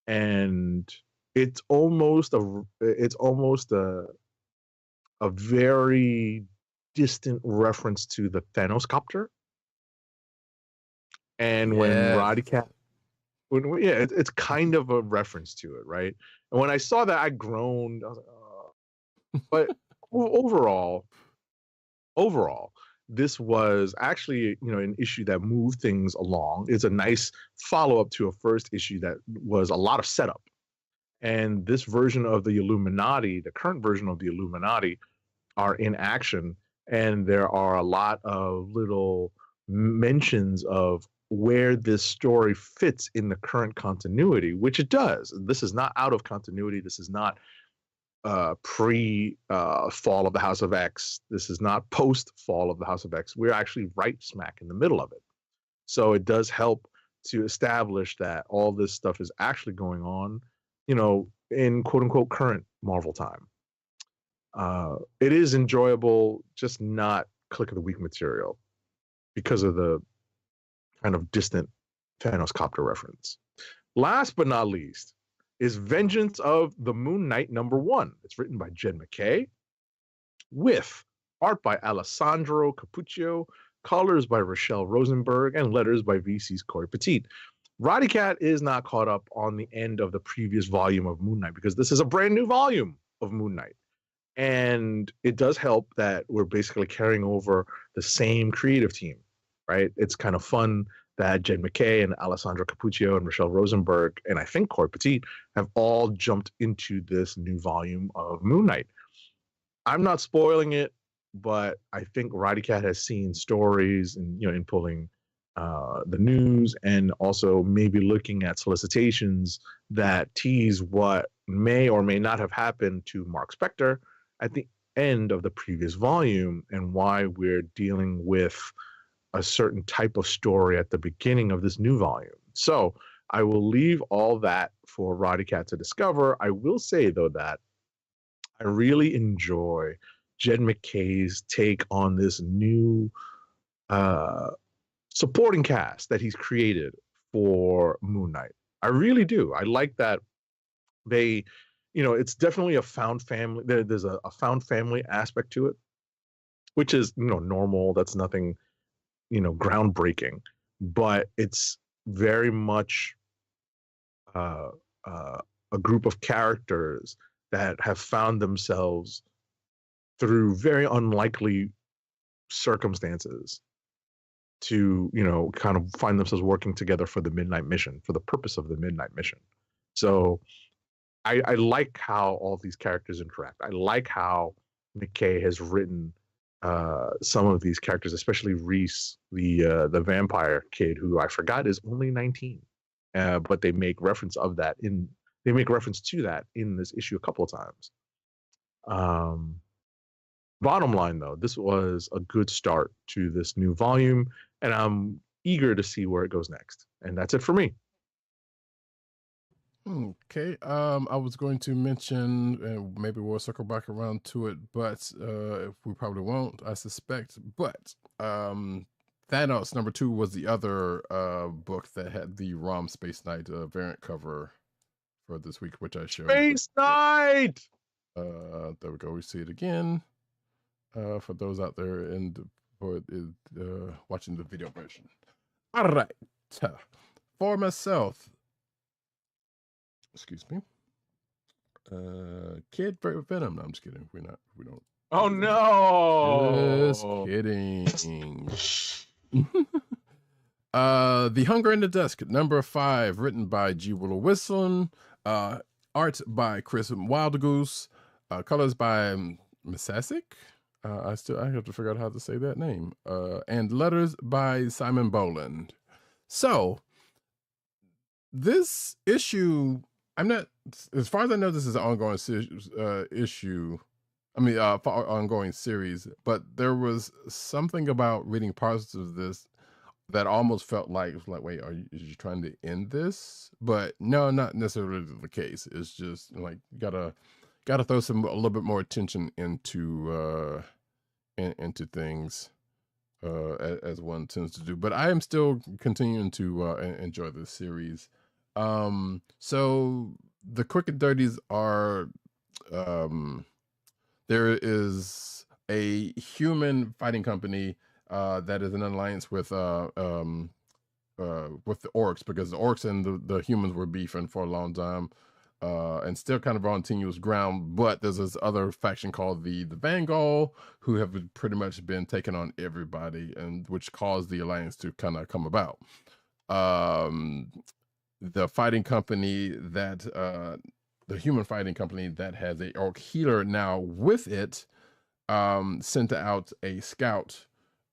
and it's almost a very distant reference to the Thanos copter. And when Roddykat, it's kind of a reference to it, right? And when I saw that, I groaned. I was like, oh. But overall, this was actually, an issue that moved things along. It's a nice follow-up to a first issue that was a lot of setup. And this version of the Illuminati, the current version of the Illuminati, are in action. And there are a lot of little mentions of where this story fits in the current continuity, which it does. This is not out of continuity. This is not pre fall of the House of X. This is not post fall of the House of X. We're actually right smack in the middle of it. So it does help to establish that all this stuff is actually going on, in quote unquote current Marvel time. It is enjoyable, just not click of the week material because of the kind of distant Thanos copter reference. Last but not least is Vengeance of the Moon Knight #1. It's written by Jed MacKay with art by Alessandro Capuccio, colors by Rochelle Rosenberg, and letters by VC's Corey Petit. Roddykat is not caught up on the end of the previous volume of Moon Knight because this is a brand new volume of Moon Knight. And it does help that we're basically carrying over the same creative team, right? It's kind of fun that Jed MacKay and Alessandro Capuccio and Rochelle Rosenberg and I think Corey Petit have all jumped into this new volume of Moon Knight. I'm not spoiling it, but I think Roddykat has seen stories and in pulling the news and also maybe looking at solicitations that tease what may or may not have happened to Mark Spector at the end of the previous volume and why we're dealing with a certain type of story at the beginning of this new volume. So I will leave all that for Roddykat to discover. I will say, though, that I really enjoy Jed MacKay's take on this new supporting cast that he's created for Moon Knight. I really do. I like that they, it's definitely a found family. There's a found family aspect to it, which is, normal. That's nothing, groundbreaking, but it's very much a group of characters that have found themselves through very unlikely circumstances to, kind of find themselves working together for the Midnight Mission, for the purpose of the Midnight Mission. So I like how all these characters interact. I like how MacKay has written some of these characters, especially Reese, the vampire kid, who I forgot is only 19, but they make reference to that in this issue a couple of times. Bottom line, though, this was a good start to this new volume, and I'm eager to see where it goes next. And that's it for me. Okay, I was going to mention, and maybe we'll circle back around to it, but we probably won't, I suspect. But Thanos #2 was the other book that had the ROM Space Knight variant cover for this week, which I showed. Space Knight! There we go. We see it again. For those out there watching the video version. All right. For myself, excuse me. Kid Venom. No, I'm just kidding. We don't. Oh no! Just kidding. The Hunger in the Dusk, #5, written by G. Willow Whistling, art by Chris Wildgoose, colors by Misasic. I have to figure out how to say that name. And letters by Simon Boland. So this issue, I'm not, as far as I know, this is an ongoing issue. I mean, ongoing series. But there was something about reading parts of this that almost felt like it was like, wait, is you trying to end this? But no, not necessarily the case. It's just like you gotta throw a little bit more attention into things as one tends to do. But I am still continuing to enjoy this series. So the quick and dirties are there is a human fighting company that is in alliance with the orcs, because the orcs and the humans were beefing for a long time, and still kind of on tenuous ground. But there's this other faction called the Vanguard, who have pretty much been taking on everybody, and which caused the alliance to kind of come about. The fighting company that the human fighting company that has a orc healer now with it sent out a scout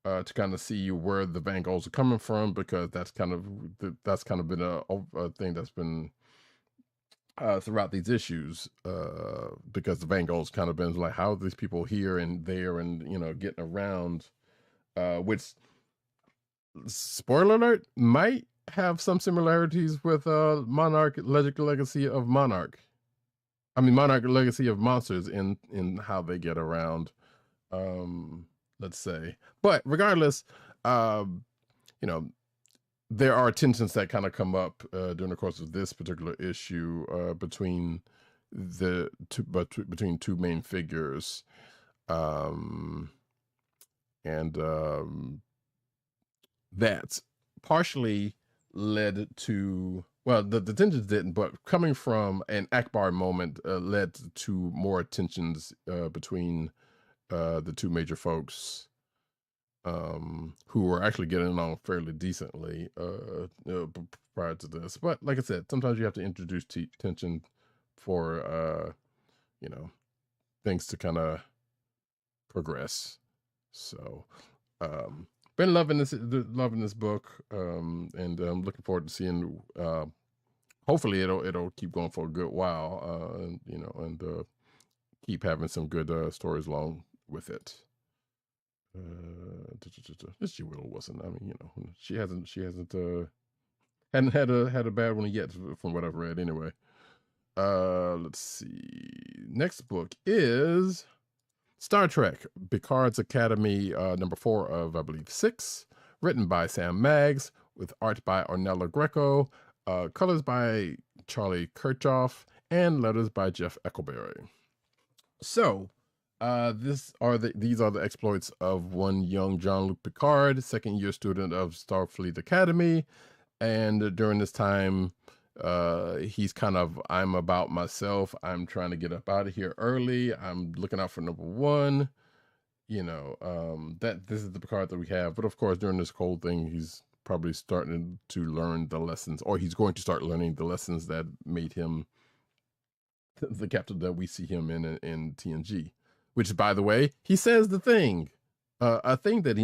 to kind of see where the Vanguards are coming from, because that's kind of been a thing that's been throughout these issues, because the Vanguards kind of been like, how are these people here and there and getting around, which, spoiler alert, might have some similarities with Monarch Legacy of Monarch. I mean, Monarch Legacy of Monsters in how they get around, let's say. But regardless, there are tensions that kind of come up during the course of this particular issue between between two main figures, and that's partially led to, well, the tensions didn't, but coming from an Akbar moment led to more tensions between the two major folks, who were actually getting along fairly decently prior to this. But like I said, sometimes you have to introduce tension for things to kind of progress. So been loving this book, and I'm looking forward to seeing, hopefully it'll keep going for a good while, and keep having some good stories along with it. This Whittle wasn't. I mean, she hasn't hadn't had a bad one yet, from what I've read. Anyway, let's see. Next book is Star Trek: Picard's Academy, number 4 of, I believe, 6, written by Sam Maggs, with art by Ornella Greco, colors by Charlie Kirchhoff, and letters by Jeff Eckleberry. So, these are the exploits of one young Jean-Luc Picard, second-year student of Starfleet Academy, and during this time, he's kind of, I'm about myself. I'm trying to get up out of here early. I'm looking out for number 1. That this is the Picard that we have. But of course, during this whole thing, he's probably starting to learn the lessons, or he's going to start learning the lessons that made him the captain that we see him in TNG. Which, by the way, he says a thing that he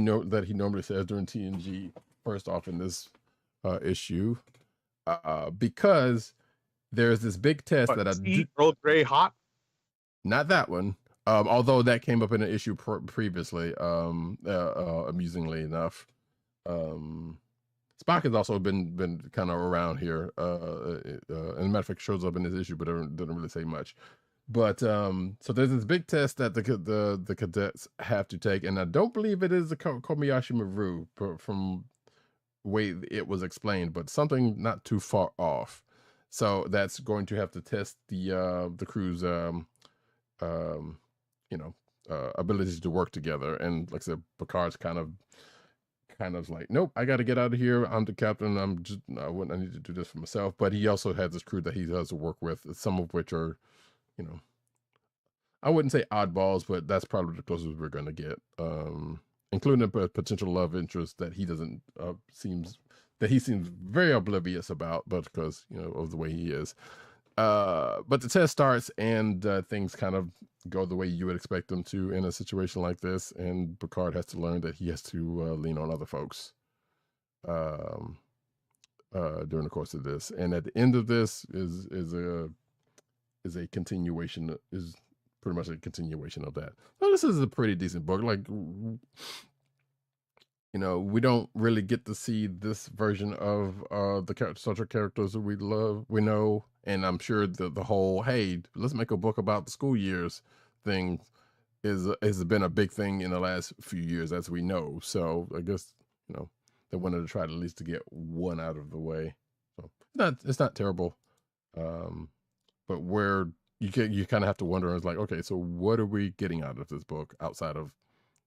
normally says during TNG. First off, in this issue, because there's this big test that I do. Earl Grey hot. Not that one. Although that came up in an issue previously. Amusingly enough, Spock has also been kind of around here. And a matter of fact, shows up in this issue, but doesn't really say much. But so there's this big test that the cadets have to take, and I don't believe it is the Kobayashi Maru from the way it was explained, but something not too far off. So that's going to have to test the crew's abilities to work together. And like I said, Picard's kind of like, nope, I got to get out of here. I'm the captain. I need to do this for myself. But he also has this crew that he has to work with, some of which are, I wouldn't say oddballs, but that's probably the closest we're going to get, including a potential love interest that he doesn't seems very oblivious about, but because of the way he is. But the test starts, and things kind of go the way you would expect them to in a situation like this, and Picard has to learn that he has to lean on other folks during the course of this. And at the end of this is a continuation, is pretty much a continuation of that. Now, this is a pretty decent book. Like, you know, we don't really get to see this version of the social characters that we love, we know, and I'm sure the whole hey, let's make a book about the school years thing has been a big thing in the last few years, as we know. So I guess, you know, they wanted to try at least to get one out of the way. So it's not terrible, but where you kind of have to wonder is like, okay, so what are we getting out of this book outside of,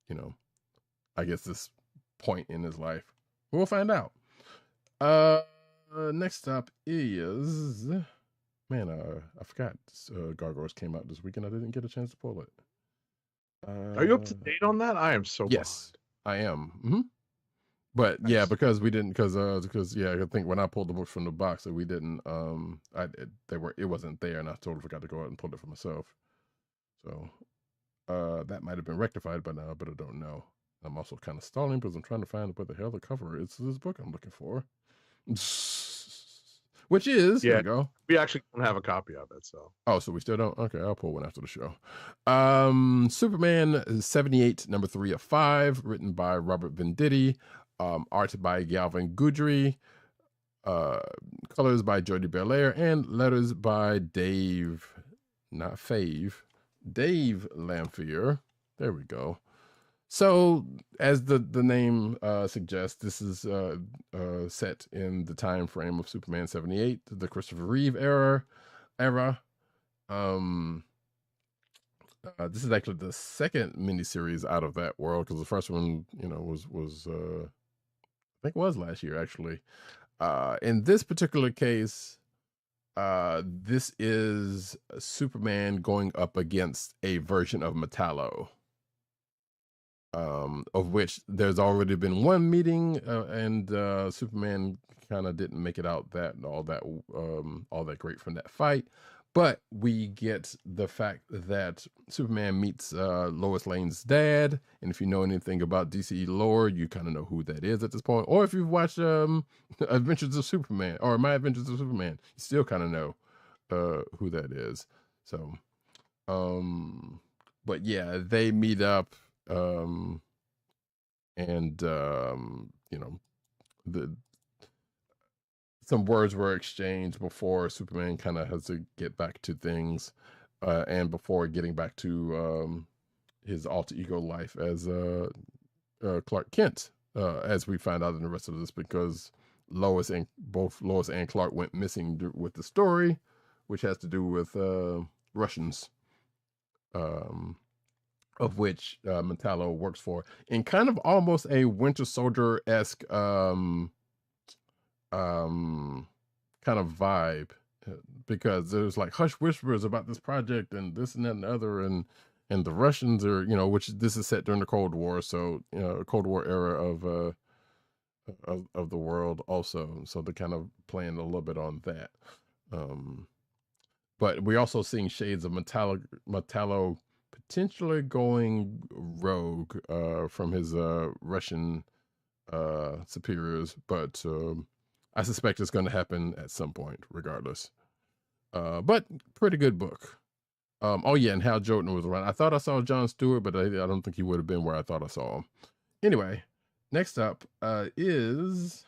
you know, I guess this point in his life? We'll find out. Next up is, man, I forgot Gargoyles came out this weekend. I didn't get a chance to pull it. Are you up to date on that? I am so yes, behind. I am. Mm-hmm. But Nice. yeah, because we didn't, because yeah, I think when I pulled the books from the box, that we didn't, it wasn't there, and I totally forgot to go out and pull it for myself. So, that might have been rectified by now, but I don't know. I'm also kind of stalling because I'm trying to find what the hell the cover is to this book I'm looking for. Which is, there we go. We actually don't have a copy of it, so. Oh, so we still don't? Okay, I'll pull one after the show. Superman 78, number 3 of 5, written by Robert Venditti, art by Galvin Guidry, colors by Jody Belair, and letters by Dave Lamphere. There we go. So, as the name suggests, this is set in the time frame of Superman 78, the Christopher Reeve era. This is actually the second miniseries out of that world, because the first one, you know, was I think it was last year actually. In this particular case, this is Superman going up against a version of Metallo. Of which there's already been one meeting, and Superman kind of didn't make it out all that great from that fight. But we get the fact that Superman meets Lois Lane's dad, and if you know anything about DC lore, you kind of know who that is at this point. Or if you've watched Adventures of Superman or My Adventures of Superman, you still kind of know who that is. So, but yeah, they meet up. And you know, some words were exchanged before Superman kind of has to get back to things, and before getting back to his alter ego life as Clark Kent, as we find out in the rest of this, because both Lois and Clark went missing with the story, which has to do with Russians. Of which Metallo works for, in kind of almost a Winter Soldier-esque kind of vibe, because there's like hush whispers about this project and this and that and the other, and the Russians are, you know, which this is set during the Cold War, so, you know, Cold War era of the world also, so they're kind of playing a little bit on that. But we're also seeing shades of Metallo potentially going rogue from his Russian superiors, but I suspect it's going to happen at some point regardless. But pretty good book. Oh yeah, and Hal Jordan was around. I thought I saw Jon Stewart, but I don't think he would have been where I thought I saw him. Anyway, next up is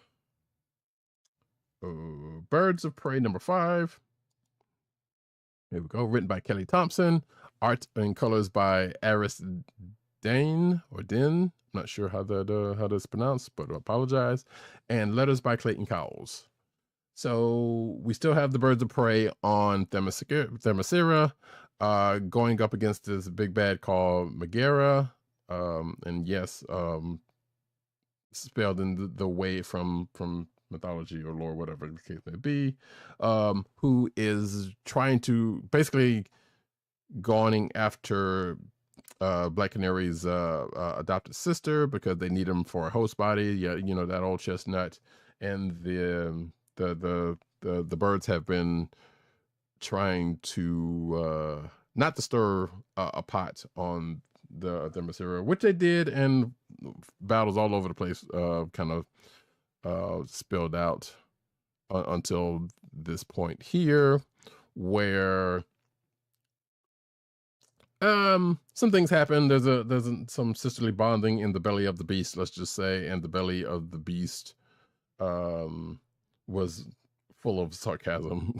Birds of Prey number 5. Here we go. Written by Kelly Thompson. Art and colors by Aris Dane or Din. I'm not sure how that's pronounced, but I apologize. And letters by Clayton Cowles. So we still have the Birds of Prey on Themyscira, going up against this big bad called Megara. And yes, spelled in the way from mythology or lore, whatever the case may be, who is trying to basically going after Black Canary's adopted sister because they need him for a host body. Yeah, you know, that old chestnut. And the birds have been trying to not to stir a pot on the Themyscira, which they did, and battles all over the place kind of spilled out until this point here, where Some things happen. There's some sisterly bonding in the belly of the beast, let's just say, and the belly of the beast was full of sarcasm.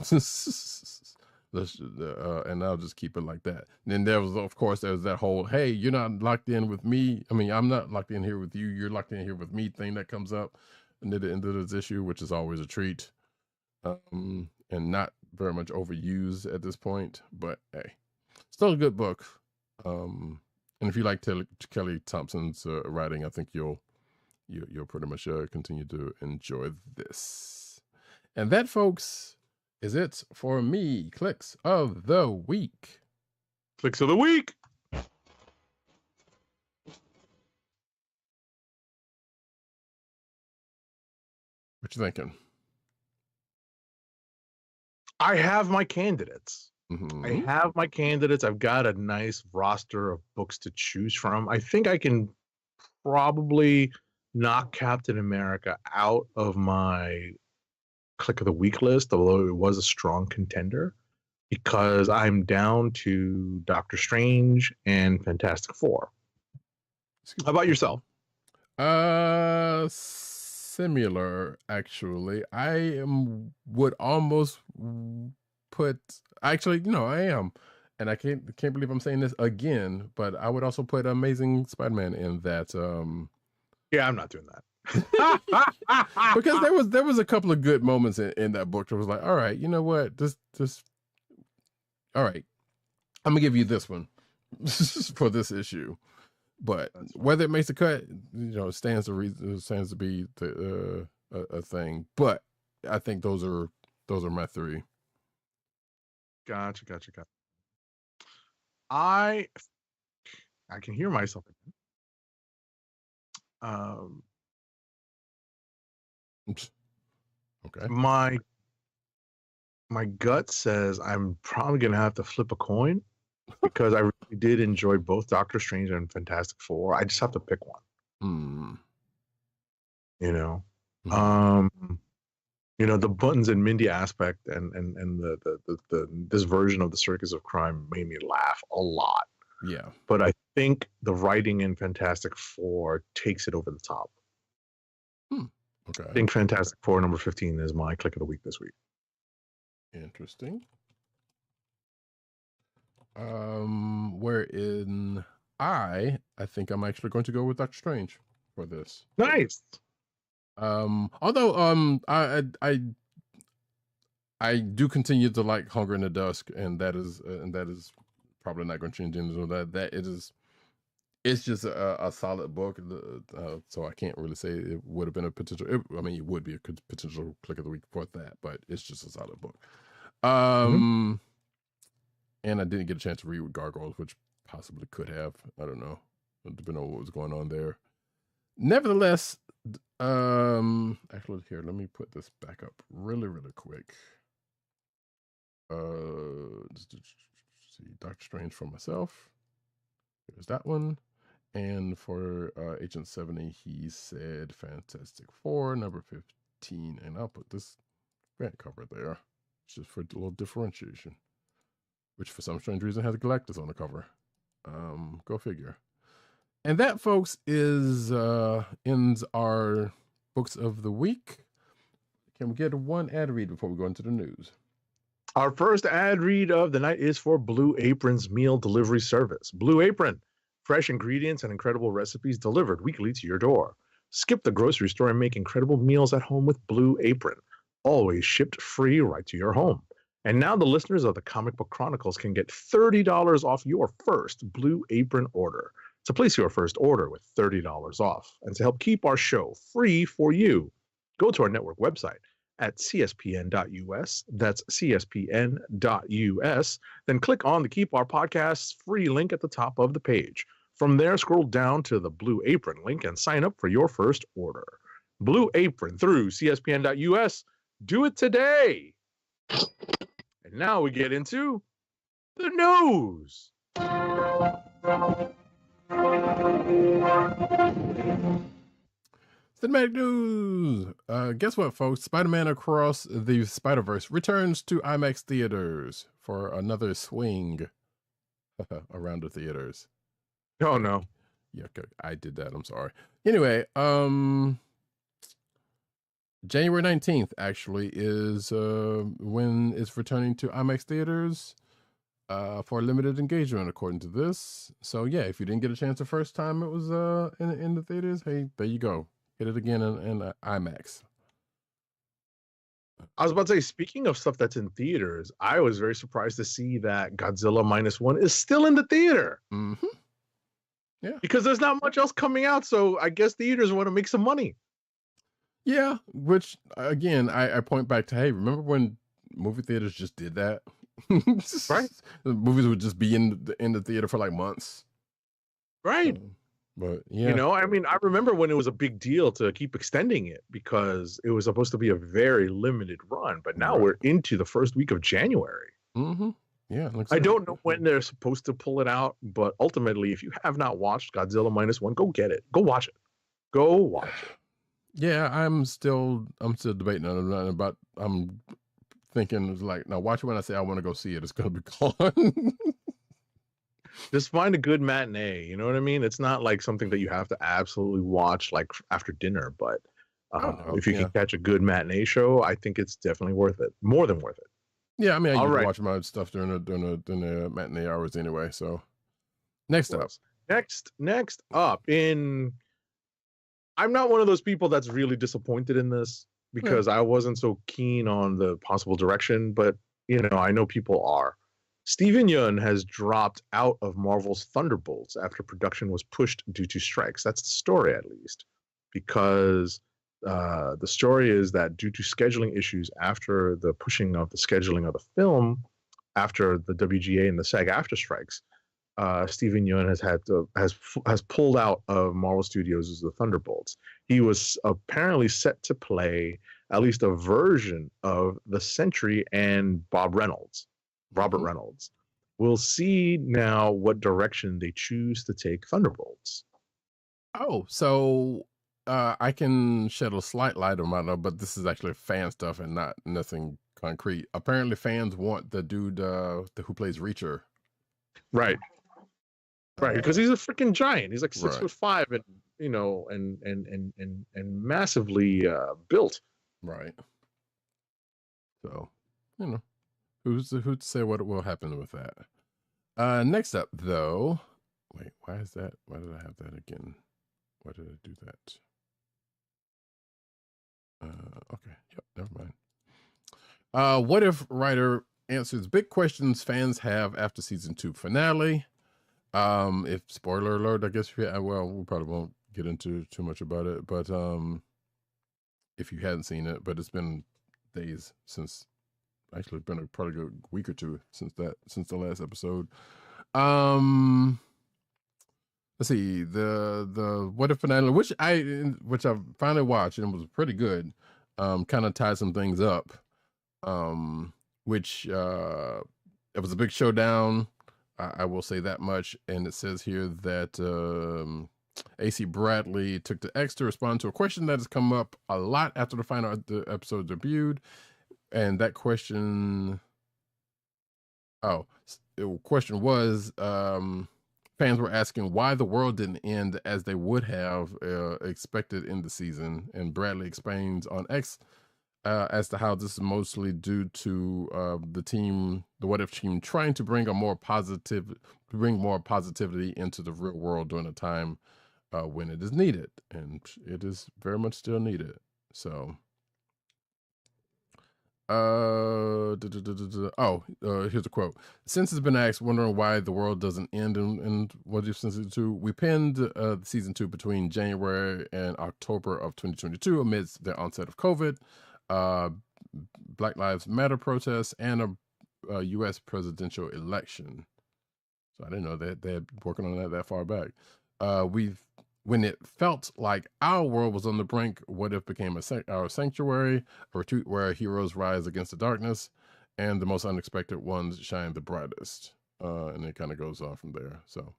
And I'll just keep it like that. And then there was that whole, hey, you're not locked in with me. I mean, I'm not locked in here with you. You're locked in here with me thing that comes up near the end of this issue, which is always a treat. And not very much overused at this point, but hey, still a good book. And if you like Kelly Thompson's writing, I think you'll pretty much continue to enjoy this. And that, folks, is it for me. Clicks of the week. Clicks of the week. What you thinking? I have my candidates. Mm-hmm. I have my candidates. I've got a nice roster of books to choose from. I think I can probably knock Captain America out of my click of the week list, although it was a strong contender, because I'm down to Doctor Strange and Fantastic Four. How about yourself? Similar, actually. I would almost put, actually, no, I am, and I can't believe I'm saying this again, but I would also put Amazing Spider-Man in that. Yeah, I'm not doing that. Because there was a couple of good moments in that book that was like, all right, you know what, this all right, I'm gonna give you this one for this issue. But whether it makes the cut, stands to be a thing. But I think those are my three. Gotcha. I can hear myself again. Okay. My gut says I'm probably gonna have to flip a coin because I really did enjoy both Doctor Strange and Fantastic Four. I just have to pick one. The Buttons and Mindy aspect and the this version of the Circus of Crime made me laugh a lot. Yeah. But I think the writing in Fantastic Four takes it over the top. Okay. I think Fantastic Four number 15 is my click of the week this week. Interesting. Wherein I think I'm actually going to go with Doctor Strange for this. Nice. Although I do continue to like Hunger in the Dusk, and that is probably not going to change into that it's just a solid book. So I can't really say it would have been a potential. It would be a potential click of the week for that, but it's just a solid book. And I didn't get a chance to read with Gargoyles, which possibly could have. I don't know, depending on what was going on there. Nevertheless, actually, here, let me put this back up really quick. See, Doctor Strange for myself. There's that one. And for Agent 70, he said Fantastic Four, number 15. And I'll put this grant cover there, just for a little differentiation. Which, for some strange reason, has Galactus on the cover. Go figure. And that, folks, ends our books of the week. Can we get one ad read before we go into the news? Our first ad read of the night is for Blue Apron's meal delivery service. Blue Apron, fresh ingredients and incredible recipes delivered weekly to your door. Skip the grocery store and make incredible meals at home with Blue Apron. Always shipped free right to your home. And now the listeners of the Comic Book Chronicles can get $30 off your first Blue Apron order. So place your first order with $30 off. And to help keep our show free for you, go to our network website at cspn.us. That's cspn.us. Then click on the Keep Our Podcasts free link at the top of the page. From there, scroll down to the Blue Apron link and sign up for your first order. Blue Apron through cspn.us. Do it today. And now we get into the news. Cinematic news. Guess what, folks? Spider-Man Across the Spider-Verse returns to IMAX theaters for another swing. around the theaters. Oh no. Yeah, okay, I did that. I'm sorry. Anyway, January 19th actually is when it's returning to IMAX theaters for limited engagement, according to this. So yeah, if you didn't get a chance the first time it was in the theaters, hey, there you go. Hit it again in IMAX. I was about to say, speaking of stuff that's in theaters, I was very surprised to see that Godzilla -1 is still in the theater. Mm-hmm. Yeah. Because there's not much else coming out, so I guess theaters want to make some money. Yeah, which again, I point back to, hey, remember when movie theaters just did that? Right. The movies would just be in the theater for like months. Right. But yeah. You know, I mean, I remember when it was a big deal to keep extending it because it was supposed to be a very limited run, but now we're into the first week of January. Mm-hmm. Yeah. I don't know when they're supposed to pull it out, but ultimately, if you have not watched Godzilla -1, go get it. Go watch it. Go watch it. Yeah, I'm still debating on it, but I'm thinking it's like, now watch it when I say I want to go see it. It's gonna be gone. Just find a good matinee. You know what I mean? It's not like something that you have to absolutely watch like after dinner, but if you can catch a good matinee show, I think it's definitely worth it. More than worth it. Yeah, I mean, I usually watch my stuff during the matinee hours anyway. So next up, I'm not one of those people that's really disappointed in this because I wasn't so keen on the possible direction, but you know, I know people are. Steven Yeun has dropped out of Marvel's Thunderbolts after production was pushed due to strikes. That's the story, at least, because the story is that due to scheduling issues after the pushing of the scheduling of the film, after the WGA and the SAG-AFTRA strikes, Steven Yeun has pulled out of Marvel Studios as the Thunderbolts. He was apparently set to play at least a version of the Sentry and Robert Reynolds. We'll see now what direction they choose to take Thunderbolts. Oh, so I can shed a slight light on it, but this is actually fan stuff and not nothing concrete. Apparently, fans want the dude who plays Reacher. Right. Right, because he's a freaking giant. He's like 6'5", and you know, and massively built. Right. So, you know, who's to say what will happen with that? Next up, though, wait, why is that? Why did I have that again? Why did I do that? Okay, yep, never mind. What if writer answers big questions fans have after season 2 finale? If spoiler alert, I guess well, we probably won't get into too much about it, but if you hadn't seen it, but it's been days since, actually it's been probably a good week or two since the last episode. Let's see, the what if finale, which I finally watched and it was pretty good. Kind of tied some things up. Which it was a big showdown. I will say that much. And it says here that AC Bradley took to X to respond to a question that has come up a lot after the episode debuted. And that question, the question was, fans were asking why the world didn't end as they would have expected in the season. And Bradley explains on X as to how this is mostly due to the What If team trying to bring more positivity into the real world during a time when it is needed, and it is very much still needed. So, here's a quote. Since it's been asked, wondering why the world doesn't end in What If season 2, we pinned season 2 between January and October of 2022 amidst the onset of COVID, Black Lives Matter protests, and a U.S. presidential election. So I didn't know that they're working on that far back. When it felt like our world was on the brink, What If became our sanctuary, a retreat where heroes rise against the darkness, and the most unexpected ones shine the brightest. And it kind of goes on from there. So,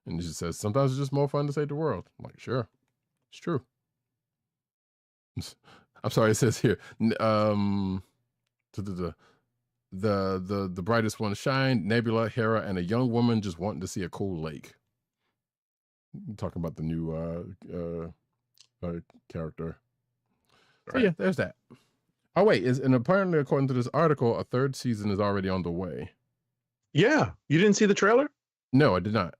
and it just says, sometimes it's just more fun to save the world. I'm like, sure, it's true. I'm sorry, it says here, the brightest one to shine, Nebula, Hera, and a young woman just wanting to see a cool lake. Talking about the new character. So yeah, there's that. Oh wait, and apparently according to this article, a third season is already on the way. Yeah, you didn't see the trailer? No, I did not.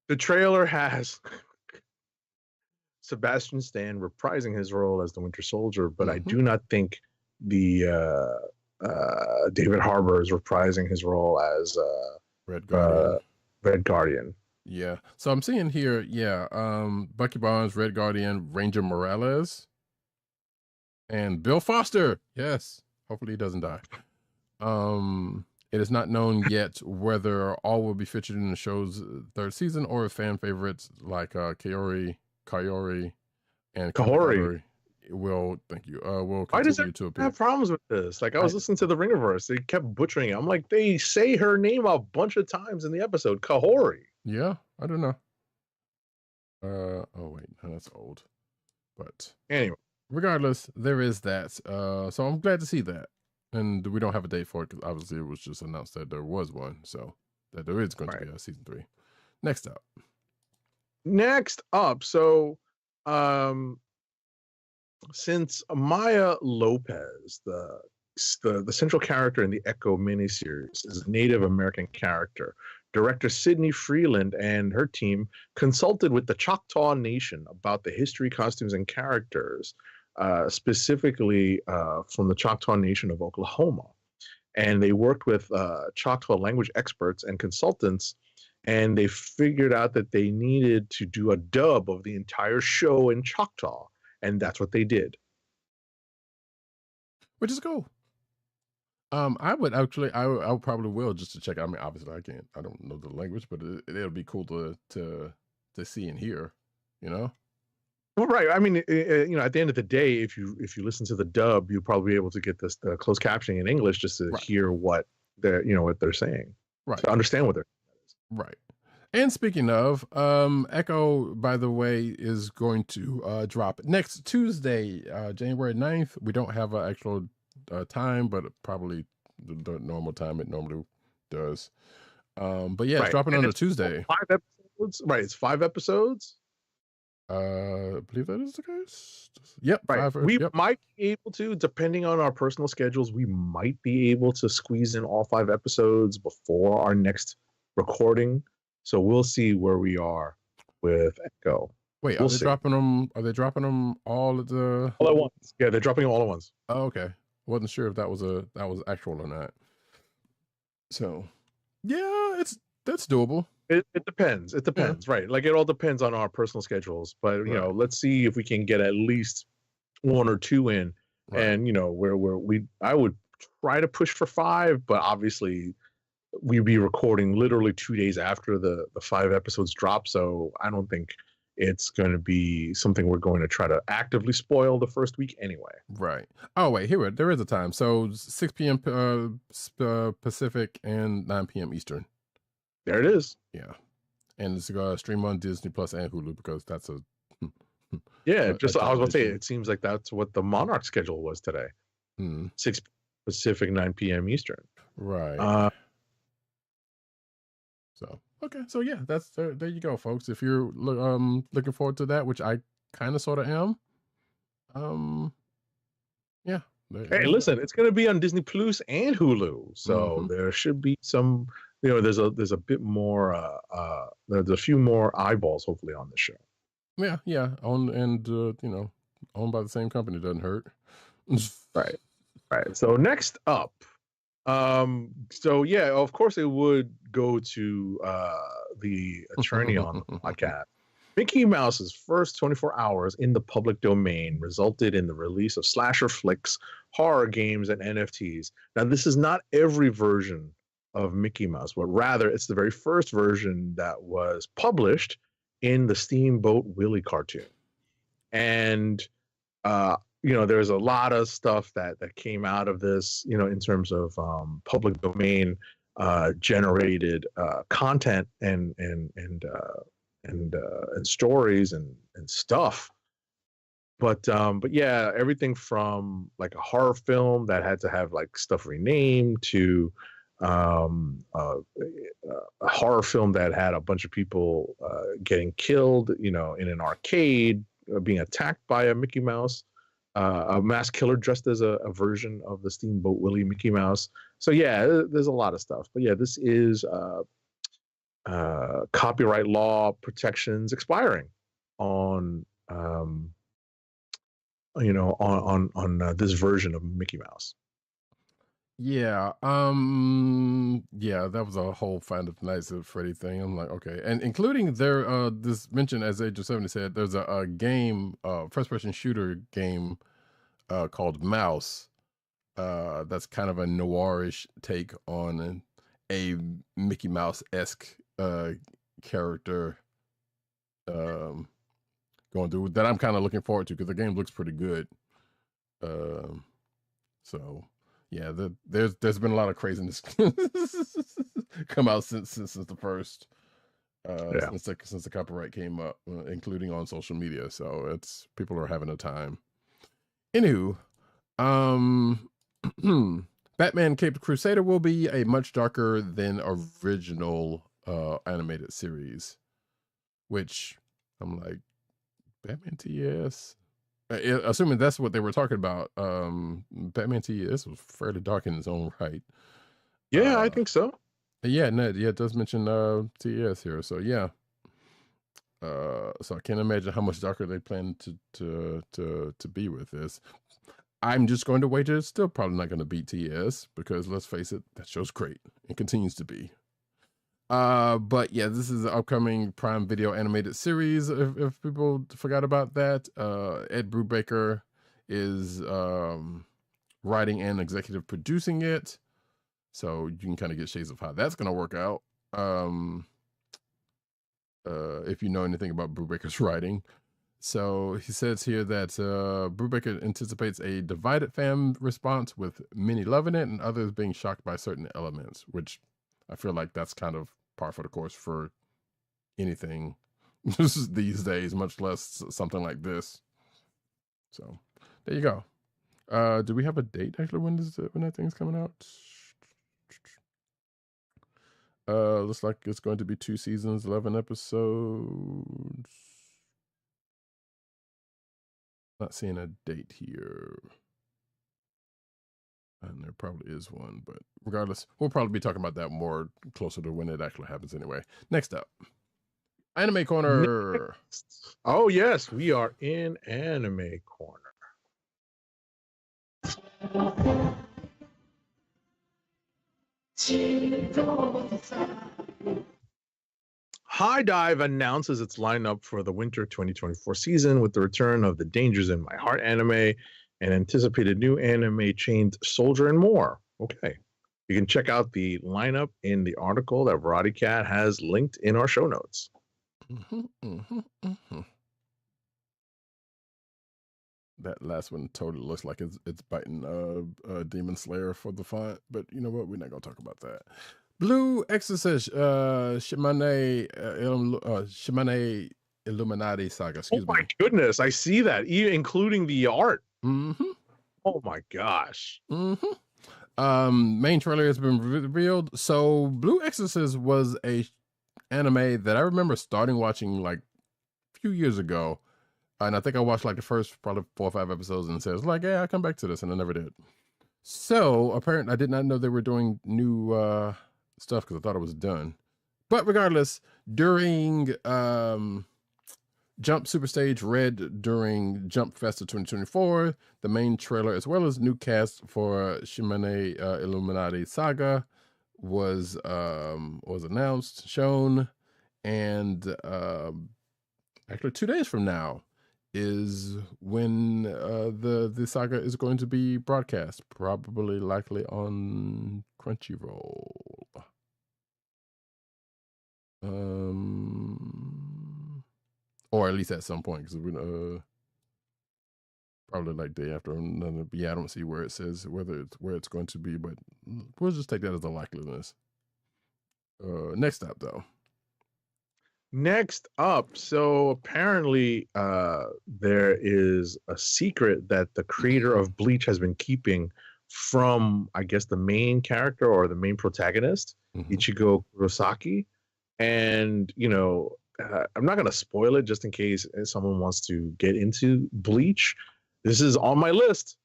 The trailer has Sebastian Stan reprising his role as the Winter Soldier, but I do not think the David Harbour is reprising his role as Red Guardian. Red Guardian. Yeah. So I'm seeing here, Bucky Barnes, Red Guardian, Ranger Morales, and Bill Foster. Yes. Hopefully he doesn't die. It is not known yet whether all will be featured in the show's third season or if fan favorites like Kaori, and Kahori will will Why does continue it to appear. have problems with this? Like I was listening to the Ringiverse, they kept butchering it. I'm like, they say her name a bunch of times in the episode, Kahori. Yeah, I don't know. Oh wait, no, that's old. But anyway, regardless, there is that. So I'm glad to see that. And we don't have a date for it because obviously it was just announced that there was one. So that there is going to be a season 3. Next up. So since Maya Lopez, the central character in the Echo miniseries, is a Native American character, director Sydney Freeland and her team consulted with the Choctaw Nation about the history, costumes, and characters, specifically from the Choctaw Nation of Oklahoma. And they worked with Choctaw language experts and consultants, and they figured out that they needed to do a dub of the entire show in Choctaw. And that's what they did. Which is cool. I would actually, I probably will just to check. I mean, obviously I don't know the language, but it'll be cool to see and hear, you know? Well, right. I mean, you know, at the end of the day, if you listen to the dub, you'll probably be able to get the closed captioning in English just to hear what they're saying, right? To understand what they're right. And speaking of, Echo, by the way, is going to drop next Tuesday, January 9th. We don't have an actual time, but probably the normal time it normally does. But yeah, it's dropping on a Tuesday. 5 episodes. Right. It's 5 episodes. I believe that is the case. Yep. Right. We might be able to, depending on our personal schedules, we might be able to squeeze in all 5 episodes before our next recording. So we'll see where we are with Echo. Wait, are they dropping them? Are they dropping them all at once? Yeah, they're dropping them all at once. Oh, okay. Wasn't sure if that was actual or not. So, yeah, that's doable. It depends. It depends, right? Like it all depends on our personal schedules. But you know, let's see if we can get at least 1 or 2 in, and you know, I would try to push for 5, but obviously we'd be recording literally 2 days after the 5 episodes drop, so I don't think it's going to be something we're going to try to actively spoil the first week anyway. Right. Oh wait, there is a time. So 6 p.m. Pacific and 9 p.m. Eastern. There it is. Yeah, and it's going to stream on Disney Plus and Hulu because that's a I was going to say, it seems like that's what the Monarch schedule was today. 6 Pacific, 9 p.m. Eastern. Right. So okay, so yeah, that's there you go, folks. If you're looking forward to that, which I kind of sort of am, yeah. Hey, listen, it's going to be on Disney Plus and Hulu, so there should be some. You know, there's a bit more. There's a few more eyeballs, hopefully, on the show. Yeah, owned by the same company doesn't hurt. Right. So next up. So yeah, of course it would go to the attorney on the podcast. Mickey Mouse's first 24 hours in the public domain resulted in the release of slasher flicks, horror games, and NFTs. Now, this is not every version of Mickey Mouse, but rather it's the very first version that was published in the Steamboat Willie cartoon. And you know, there's a lot of stuff that came out of this, you know, in terms of public domain generated content and stories and stuff. But yeah, everything from like a horror film that had to have like stuff renamed to a horror film that had a bunch of people getting killed, in an arcade, being attacked by a Mickey Mouse, a mass killer dressed as a version of the Steamboat Willie Mickey Mouse. So yeah, there's a lot of stuff. But yeah, this is copyright law protections expiring on on this version of Mickey Mouse. Yeah, yeah, that was a whole Five Nights at Freddy thing. I'm like, okay, and including their this mention, as Agent 70 said, there's a game, first person shooter game called Mouse. That's kind of a noirish take on a Mickey Mouse-esque character going through that I'm kind of looking forward to because the game looks pretty good. So yeah, there's been a lot of craziness come out since the first since the copyright came up, including on social media. So it's people are having a time. Anywho, Batman Caped Crusader will be a much darker than original animated series, which I'm like, Batman TS. Assuming that's what they were talking about, Batman TS was fairly dark in its own right. Yeah, I think so. Yeah, Ned. Yeah, it does mention TS here. So yeah. So I can't imagine how much darker they plan to be with this. I'm just going to wager it's still probably not going to beat TS because let's face it, that show's great. It continues to be. But yeah, this is the upcoming Prime Video animated series. If people forgot about that, Ed Brubaker is writing and executive producing it, so you can kind of get shades of how that's going to work out. If you know anything about Brubaker's writing. So he says here that Brubaker anticipates a divided fan response with many loving it and others being shocked by certain elements, which I feel like that's kind of par for the course for anything these days, much less something like this. So there you go. Do we have a date actually when that thing's coming out? Looks like it's going to be 2 seasons, 11 episodes. Not seeing a date here. And there probably is one, but regardless, we'll probably be talking about that more closer to when it actually happens anyway. Next up, Anime Corner. Oh, yes, we are in Anime Corner. High Dive announces its lineup for the winter 2024 season with the return of the Dangers in My Heart anime and anticipated new anime chains Soldier and more. Okay. You can check out the lineup in the article that Roddykat has linked in our show notes. That last one totally looks like it's biting Demon Slayer for the font, but you know what? We're not gonna talk about that. Blue Exorcist, Shimane Illuminati Saga. Excuse me. Oh my goodness, I see that, including the art. Mm-hmm. Oh my gosh. Mm-hmm. Main trailer has been revealed. So Blue Exorcist was a anime that I remember starting watching like a few years ago. And I think I watched like the first probably 4 or 5 episodes and says like, yeah, I'll come back to this. And I never did. So apparently I did not know they were doing new stuff because I thought it was done. But regardless, during Jump Superstage Red during Jump Festa 2024, the main trailer as well as new cast for Shimane Illuminati Saga was announced, shown, and actually 2 days from now is when the saga is going to be broadcast, probably likely on Crunchyroll. Or at least at some point, because we probably like day after another. But yeah, I don't see where it says where it's going to be, but we'll just take that as a likeliness. Next up, though. Next up, so apparently there is a secret that the creator of Bleach has been keeping from, I guess, the main character or the main protagonist, Ichigo Kurosaki. And, I'm not going to spoil it just in case someone wants to get into Bleach. This is on my list.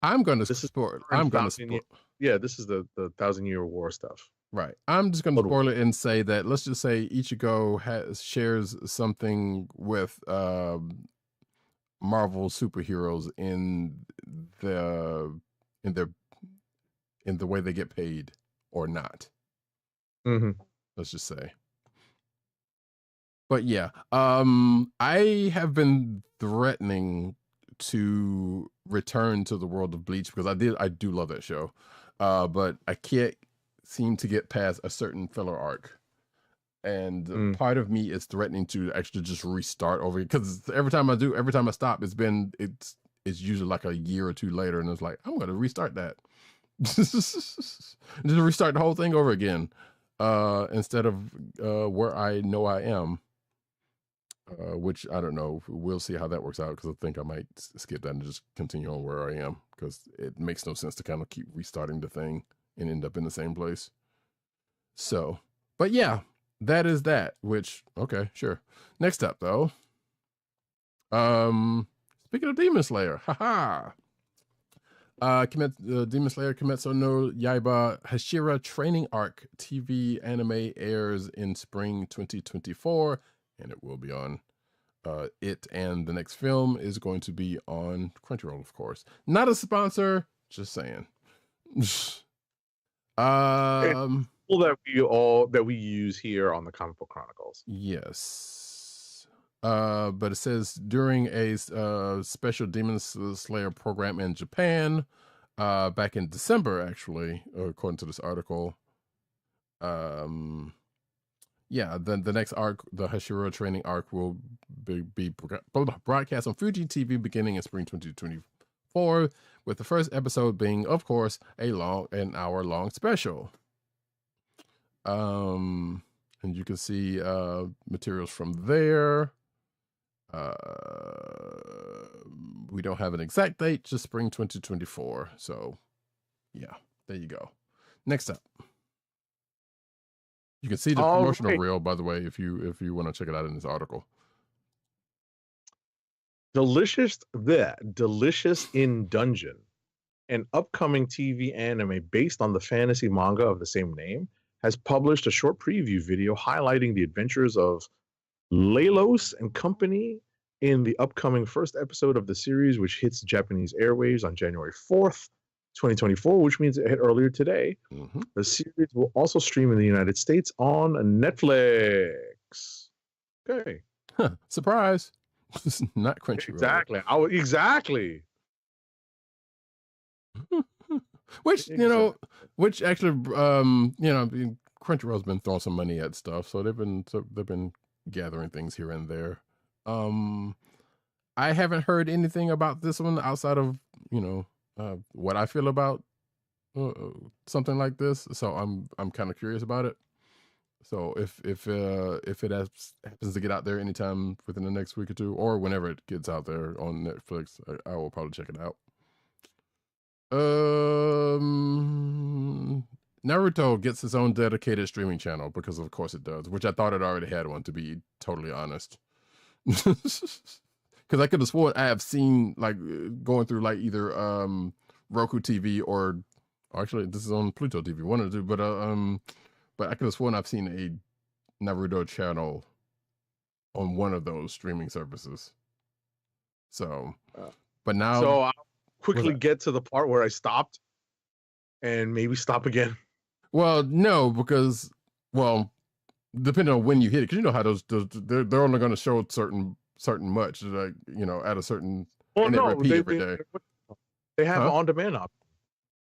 I'm going to spoil. I'm going to spoil. Yeah, this is the 1,000-Year War stuff. Right. I'm just going to spoil it and say that, let's just say Ichigo shares something with Marvel superheroes in the way they get paid or not. Let's just say. But yeah, I have been threatening to return to the world of Bleach because I do love that show, but I can't seem to get past a certain filler arc, and part of me is threatening to actually just restart over, because every time I stop, it's usually like a year or two later, and it's like, I'm going to restart that. Just restart the whole thing over again, instead of where I know I am, which I don't know. We'll see how that works out, because I think I might skip that and just continue on where I am, because it makes no sense to kind of keep restarting the thing and end up in the same place. So, but yeah, that is that, which, okay, sure. Next up though, speaking of Demon Slayer, haha. Demon Slayer Kimetsu no Yaiba Hashira Training Arc TV anime airs in spring 2024, and it will be on it, and the next film is going to be on Crunchyroll, of course. Not a sponsor, just saying. That we use here on the Comic Book Chronicles. Yes. But it says during a special Demon Slayer program in Japan, back in December, actually, according to this article. Yeah, the next arc, the Hashira training arc, will be broadcast on Fuji TV beginning in spring 2024, with the first episode being, of course, an hour-long special. And you can see materials from there. We don't have an exact date, just spring 2024. So, yeah, there you go. Next up, you can see the promotional reel, by the way, if you want to check it out in this article. Delicious in Dungeon, an upcoming TV anime based on the fantasy manga of the same name, has published a short preview video highlighting the adventures of Lelos and company in the upcoming first episode of the series, which hits Japanese airwaves on January 4th, 2024, which means it hit earlier today. The series will also stream in the United States on Netflix. Okay. Surprise. Not Crunchyroll. Exactly. Exactly. Which, which actually, Crunchyroll's been throwing some money at stuff, so they've been gathering things here and there. I haven't heard anything about this one outside of, what I feel about something like this, so I'm kind of curious about it. So if it happens to get out there anytime within the next week or two, or whenever it gets out there on Netflix, I will probably check it out. Naruto gets its own dedicated streaming channel, because of course it does, which I thought it already had one, to be totally honest. Because I could have sworn I have seen, like, going through like either Roku TV or actually this is on Pluto TV, one or two, but I could have sworn I've seen a Naruto channel on one of those streaming services. So, but now, so I'll quickly get to the part where I stopped, and maybe stop again. Well, no, because depending on when you hit it, because you know how those they're only going to show certain much, like, at a certain. Well, and no, they repeat every day. They have on demand option.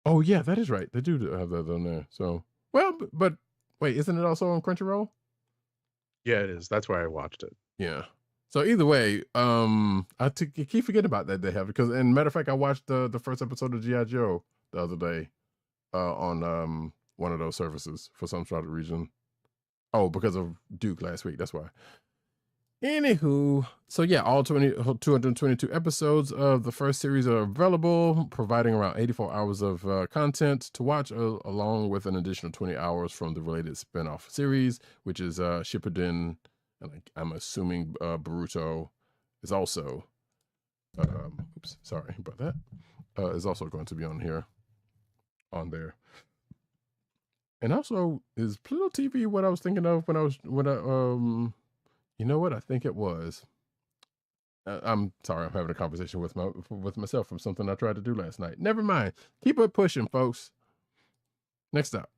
Oh yeah, that is right. They do have that on there. So but wait, isn't it also on Crunchyroll? Yeah, it is. That's why I watched it. Yeah. So either way, I keep forgetting about that they have, because, and matter of fact, I watched the first episode of G.I. Joe the other day, on one of those services for some sort of reason. Oh, because of Duke last week. That's why. Anywho, so yeah, all 222 episodes of the first series are available, providing around 84 hours of content to watch, along with an additional 20 hours from the related spin-off series, which is Shippuden, and I'm assuming Boruto is also, oops, sorry about that, is also going to be on there. And also, is Pluto TV what I was thinking of when I you know what? I think it was. I'm sorry. I'm having a conversation with myself from something I tried to do last night. Never mind. Keep it pushing, folks. Next up.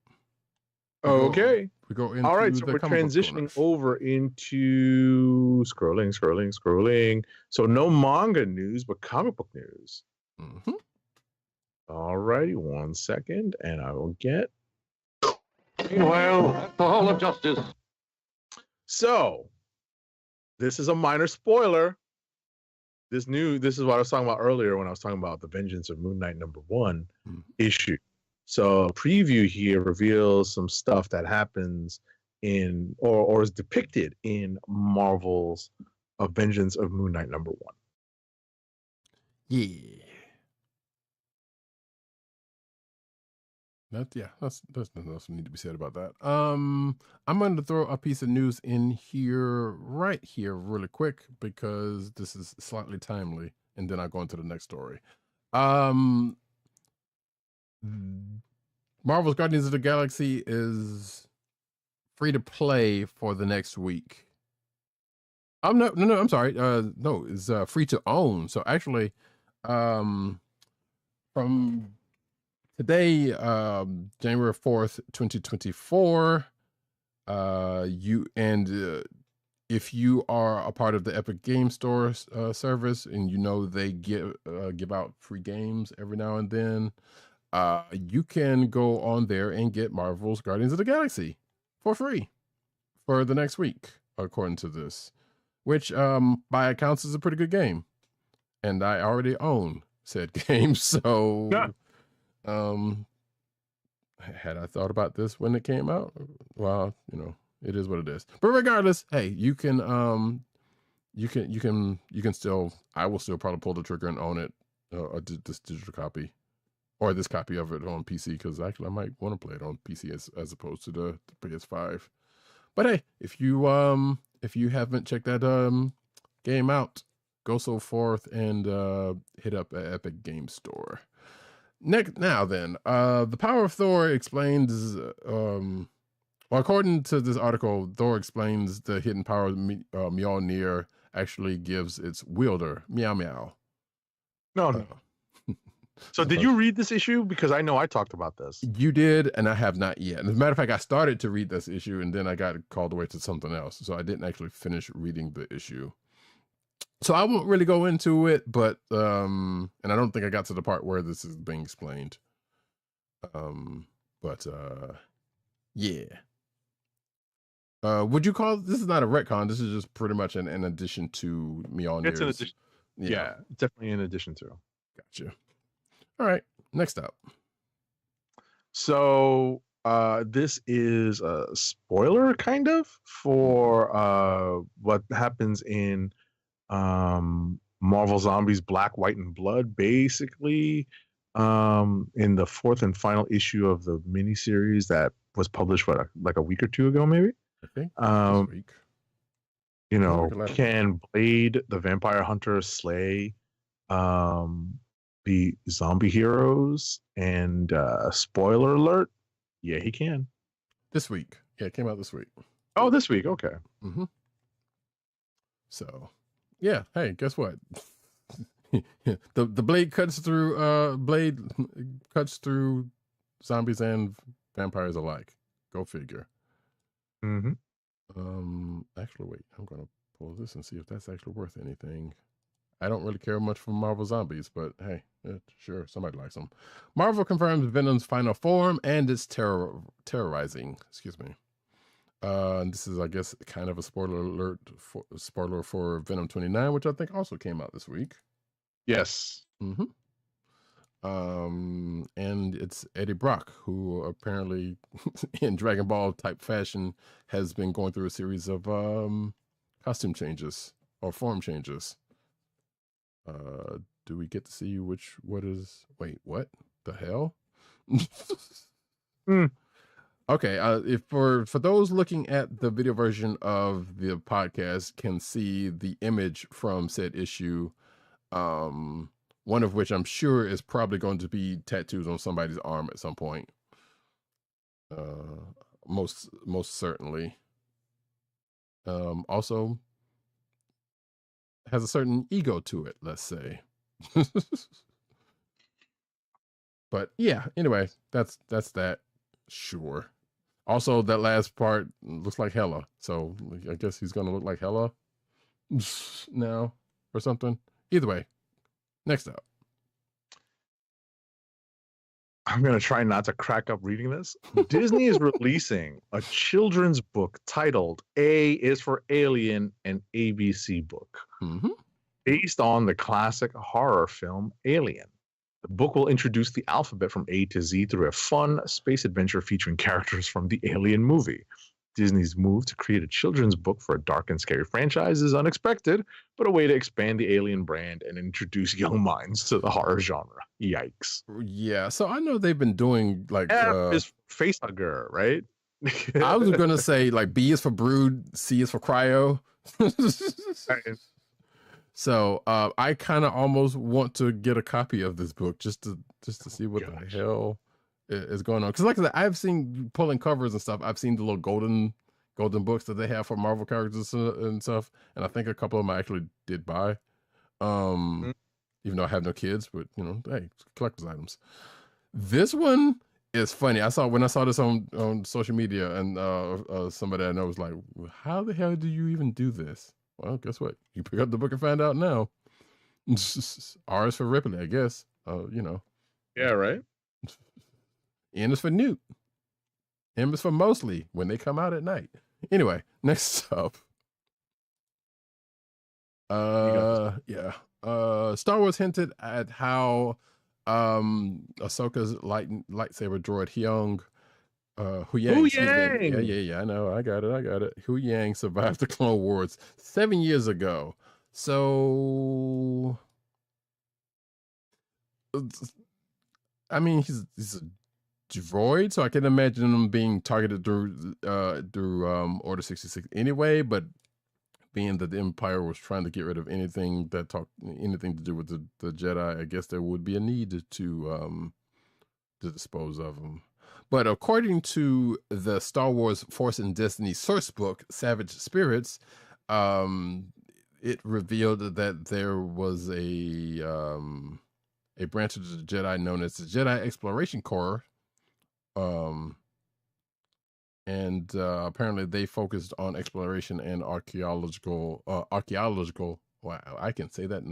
Okay. We go into all right. So the we're comic book transitioning corners. over into scrolling. So no manga news, but comic book news. Mm-hmm. All righty. 1 second, and I will get. Meanwhile, at the Hall of Justice. So, this is a minor spoiler. This is what I was talking about earlier when I was talking about the Vengeance of Moon Knight #1 issue. So, a preview here reveals some stuff that happens in or is depicted in Marvel's Vengeance of Moon Knight #1. Yeah. That's nothing else need to be said about that. I'm going to throw a piece of news in here really quick because this is slightly timely, and then I'll go into the next story. Marvel's Guardians of the Galaxy is free to play for the next week. No, I'm sorry. No, it's free to own. So actually, from today, January 4th, 2024, if you are a part of the Epic Game Store service, and they give out free games every now and then, you can go on there and get Marvel's Guardians of the Galaxy for free for the next week, according to this, which by accounts is a pretty good game, and I already own said game, so. Yeah. Had I thought about this when it came out? Well, it is what it is. But regardless, hey, you can still. I will still probably pull the trigger and own it, this digital copy, or this copy of it on PC, because actually I might want to play it on PC as opposed to the PS5. But hey, if you haven't checked that game out, go so forth and hit up an Epic Game Store. Now then, the power of Thor explains, according to this article, Thor explains the hidden power of Mjolnir actually gives its wielder meow meow. No. So did you read this issue? Because I know I talked about this. You did, and I have not yet. And as a matter of fact, I started to read this issue, and then I got called away to something else. So I didn't actually finish reading the issue. So I won't really go into it, but and I don't think I got to the part where this is being explained. Yeah. Would you call this is not a retcon? This is just pretty much an addition to Mjolnir's. It's an addition. Yeah, definitely in addition to. Gotcha. All right, next up. So this is a spoiler kind of for what happens in Marvel Zombies Black, White, and Blood, basically in the 4th and final issue of the miniseries that was published like a week or two ago, maybe. I think this week. Can Blade the Vampire Hunter slay the zombie heroes? And spoiler alert, yeah, he can. This week. Yeah, it came out this week. Oh, this week. Okay. Mm-hmm. So, yeah. Hey, guess what? the blade cuts through zombies and vampires alike. Go figure. Mm-hmm. Actually, wait. I'm gonna pull this and see if that's actually worth anything. I don't really care much for Marvel Zombies, but hey, sure, somebody likes them. Marvel confirms Venom's final form and its terrorizing. Excuse me. And this is, I guess, kind of a spoiler for Venom 29, which I think also came out this week. Yes. Mm-hmm. And it's Eddie Brock, who apparently in Dragon Ball type fashion has been going through a series of costume changes or form changes. Do we get to see what the hell? Okay, if for those looking at the video version of the podcast can see the image from said issue, one of which I'm sure is probably going to be tattoos on somebody's arm at some point. Most certainly. Also has a certain ego to it, let's say. But yeah, anyway, that's that. Sure. Also, that last part looks like Hela, so I guess he's gonna look like Hela now or something. Either way, next up. I'm going to try not to crack up reading this. Disney is releasing a children's book titled A is for Alien, an ABC book, based on the classic horror film Alien. The book will introduce the alphabet from A to Z through a fun space adventure featuring characters from the Alien movie. Disney's move to create a children's book for a dark and scary franchise is unexpected, but a way to expand the Alien brand and introduce young minds to the horror genre. Yikes. Yeah, so I know they've been doing like is facehugger, right? I was gonna say like B is for brood, C is for cryo. So I kind of almost want to get a copy of this book just to see what the hell is going on. Because like I said, I've seen pulling covers and stuff. I've seen the little golden books that they have for Marvel characters and stuff. And I think a couple of them I actually did buy. Even though I have no kids, but you know, hey, collector's items. This one is funny. When I saw this on social media, and somebody I know was like, "How the hell do you even do this?" Well, guess what? You pick up the book and find out now. R is for Ripley, I guess. You know. Yeah, right. N is for Newt. M is for mostly when they come out at night. Anyway, next up. Yeah. Star Wars hinted at how Ahsoka's lightsaber droid Huyang. Yeah, I know. I got it. Huyang survived the Clone Wars 7 years ago. So I mean, he's a droid, so I can imagine him being targeted through Order 66 anyway, but being that the Empire was trying to get rid of anything to do with the Jedi, I guess there would be a need to dispose of him. But according to the Star Wars Force and Destiny source book, Savage Spirits, it revealed that there was a branch of the Jedi known as the Jedi Exploration Corps, and apparently they focused on exploration and archaeological. Wow, I can say that.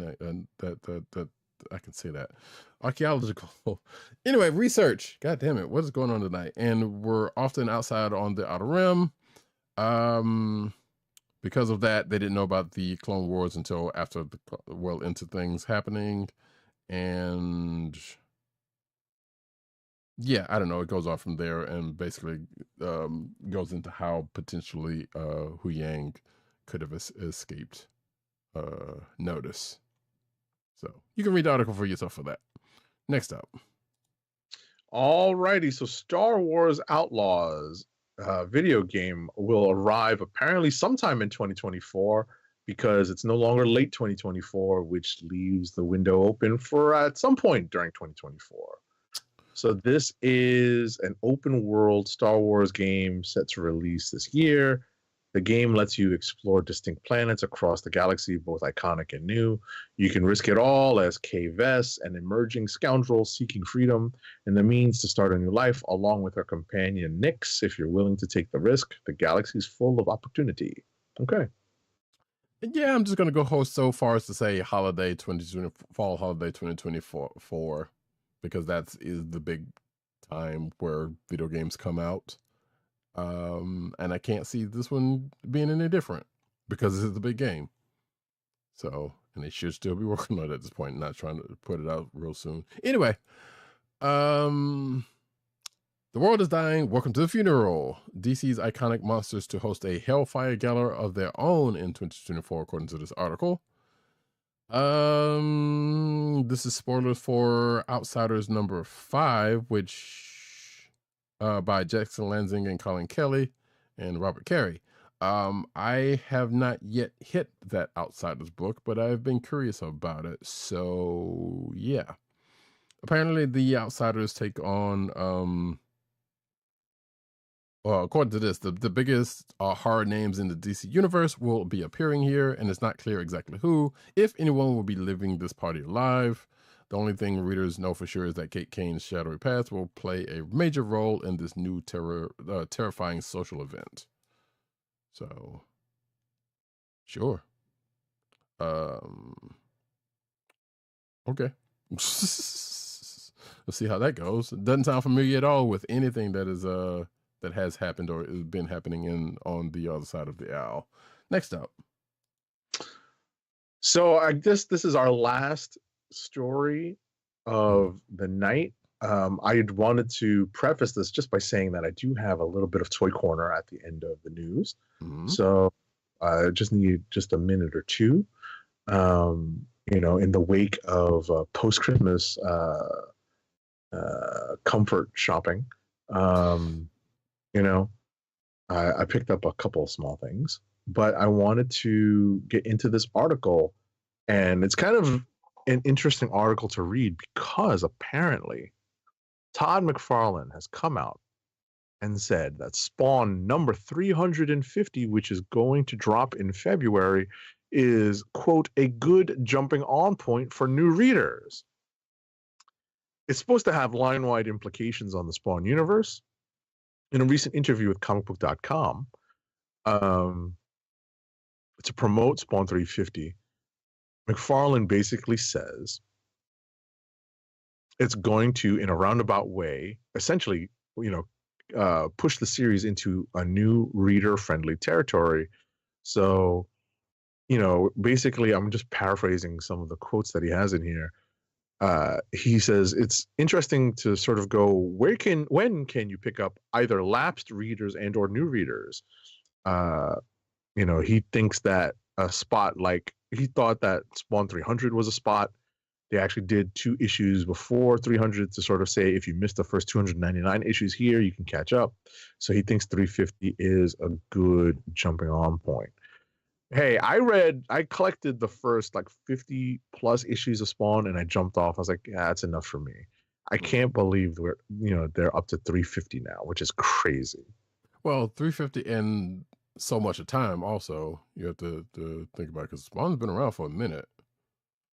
I can say that. Archaeological. Anyway, research. God damn it, what is going on tonight? And we're often outside on the Outer Rim. Because of that, they didn't know about the Clone Wars until after into things happening, and yeah, I don't know. It goes on from there and basically goes into how potentially Huyang could have escaped notice. So you can read the article for yourself for that. Next up. All righty. So Star Wars Outlaws video game will arrive apparently sometime in 2024 because it's no longer late 2024, which leaves the window open for at some point during 2024. So this is an open world Star Wars game set to release this year. The game lets you explore distinct planets across the galaxy, both iconic and new. You can risk it all as Kay Vess, an emerging scoundrel seeking freedom and the means to start a new life, along with her companion Nyx. If you're willing to take the risk, the galaxy's full of opportunity. Okay. Yeah, I'm just going to go so far as to say fall holiday 2024, because that is the big time where video games come out. And I can't see this one being any different because this is the big game. So and they should still be working on it at this point, not trying to put it out real soon. Anyway, the world is dying. Welcome to the funeral. DC's iconic monsters to host a Hellfire Gala of their own in 2024, according to this article. This is spoilers for Outsiders number 5, which by Jackson Lanzing and Colin Kelly and Robert Carey. I have not yet hit that Outsiders book, but I've been curious about it. So yeah, apparently the Outsiders take on well, according to this, the biggest horror names in the DC universe will be appearing here, and it's not clear exactly who, if anyone, will be living this party alive. The only thing readers know for sure is that Kate Kane's shadowy past will play a major role in this new terrifying social event. So, sure. Okay. Let's see how that goes. It doesn't sound familiar at all with anything that is that has happened or has been happening on the other side of the owl. Next up. So I guess this is our last story of the night. I wanted to preface this just by saying that I do have a little bit of Toy Corner at the end of the news. So I just need just a minute or two. You know, in the wake of post-Christmas comfort shopping, you know, I picked up a couple of small things, but I wanted to get into this article, and it's kind of an interesting article to read because apparently Todd McFarlane has come out and said that Spawn number 350, which is going to drop in February, is, quote, a good jumping on point for new readers. It's supposed to have line-wide implications on the Spawn universe. In a recent interview with comicbook.com, to promote Spawn 350, McFarlane basically says it's going to, in a roundabout way, essentially, you know, push the series into a new reader-friendly territory. So, you know, basically, I'm just paraphrasing some of the quotes that he has in here. He says it's interesting to sort of go, when can you pick up either lapsed readers and or new readers? You know, he thinks that a spot, like, he thought that Spawn 300 was a spot. They actually did 2 issues before 300 to sort of say, if you missed the first 299 issues here, you can catch up. So he thinks 350 is a good jumping on point. Hey, I collected the first like 50 plus issues of Spawn and I jumped off. I was like, yeah, that's enough for me. I can't believe they're up to 350 now, which is crazy. Well, 350 and so much of time also you have to think about, because Spawn's been around for a minute.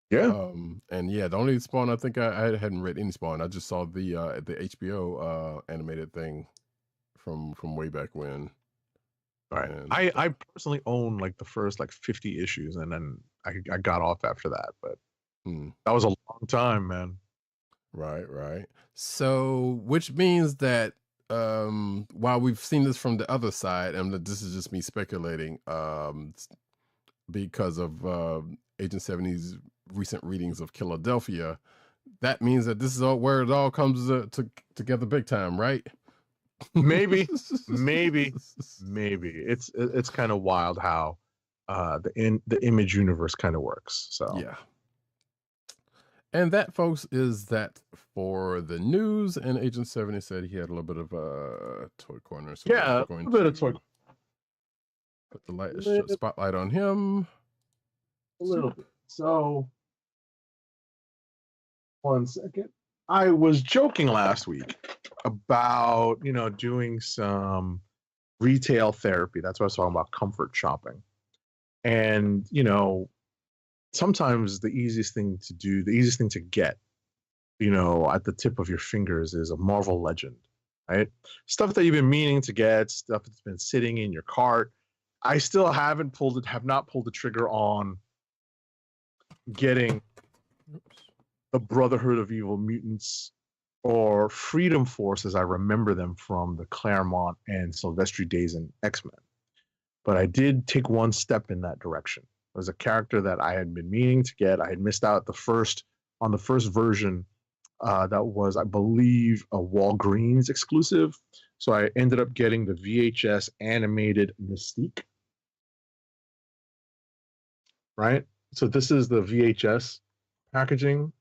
Yeah. And yeah, the only Spawn I think I hadn't read any Spawn. I just saw the HBO animated thing from way back when. Right. And I personally own like the first like 50 issues, and then I got off after that, but that was a long time, man. Right. So, which means that while we've seen this from the other side, and this is just me speculating, because of Agent 70's recent readings of Philadelphia, that means that this is where it all comes together big time, right? Maybe. It's kind of wild how the Image universe kind of works. So yeah. And that, folks, is that for the news. And Agent 70 said he had a little bit of a Toy Corner. So yeah, a little bit of Toy. Put the spotlight on him. A little bit. So, 1 second. I was joking last week about, doing some retail therapy. That's what I was talking about, comfort shopping. And, sometimes the easiest thing to do, the easiest thing to get, at the tip of your fingers is a Marvel Legend, right? Stuff that you've been meaning to get, stuff that's been sitting in your cart. I still have not pulled the trigger on getting the Brotherhood of Evil Mutants or Freedom Force, as I remember them from the Claremont and Silvestri days in X-Men. But I did take one step in that direction was a character that I had been meaning to get. I had missed out on the first version. That was, I believe, a Walgreens exclusive. So I ended up getting the VHS animated Mystique. Right? So this is the VHS packaging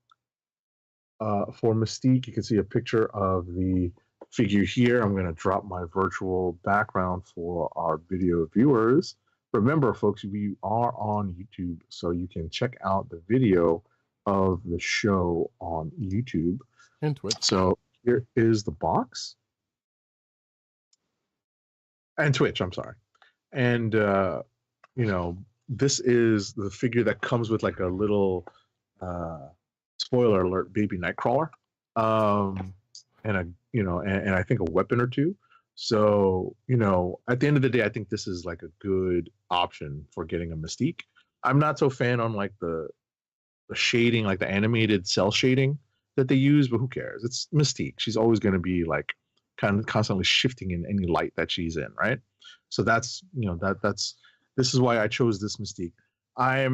for Mystique. You can see a picture of the figure here. I'm going to drop my virtual background for our video viewers. Remember, folks, we are on YouTube, so you can check out the video of the show on YouTube and Twitch. So here is the box. And Twitch, I'm sorry. And, this is the figure that comes with like a little, spoiler alert, baby Nightcrawler. And I think a weapon or two. So, at the end of the day, I think this is like a good option for getting a Mystique. I'm not so fan on like the shading, like the animated cell shading that they use, but who cares? It's Mystique. She's always going to be like kind of constantly shifting in any light that she's in, right? So this is why I chose this Mystique. I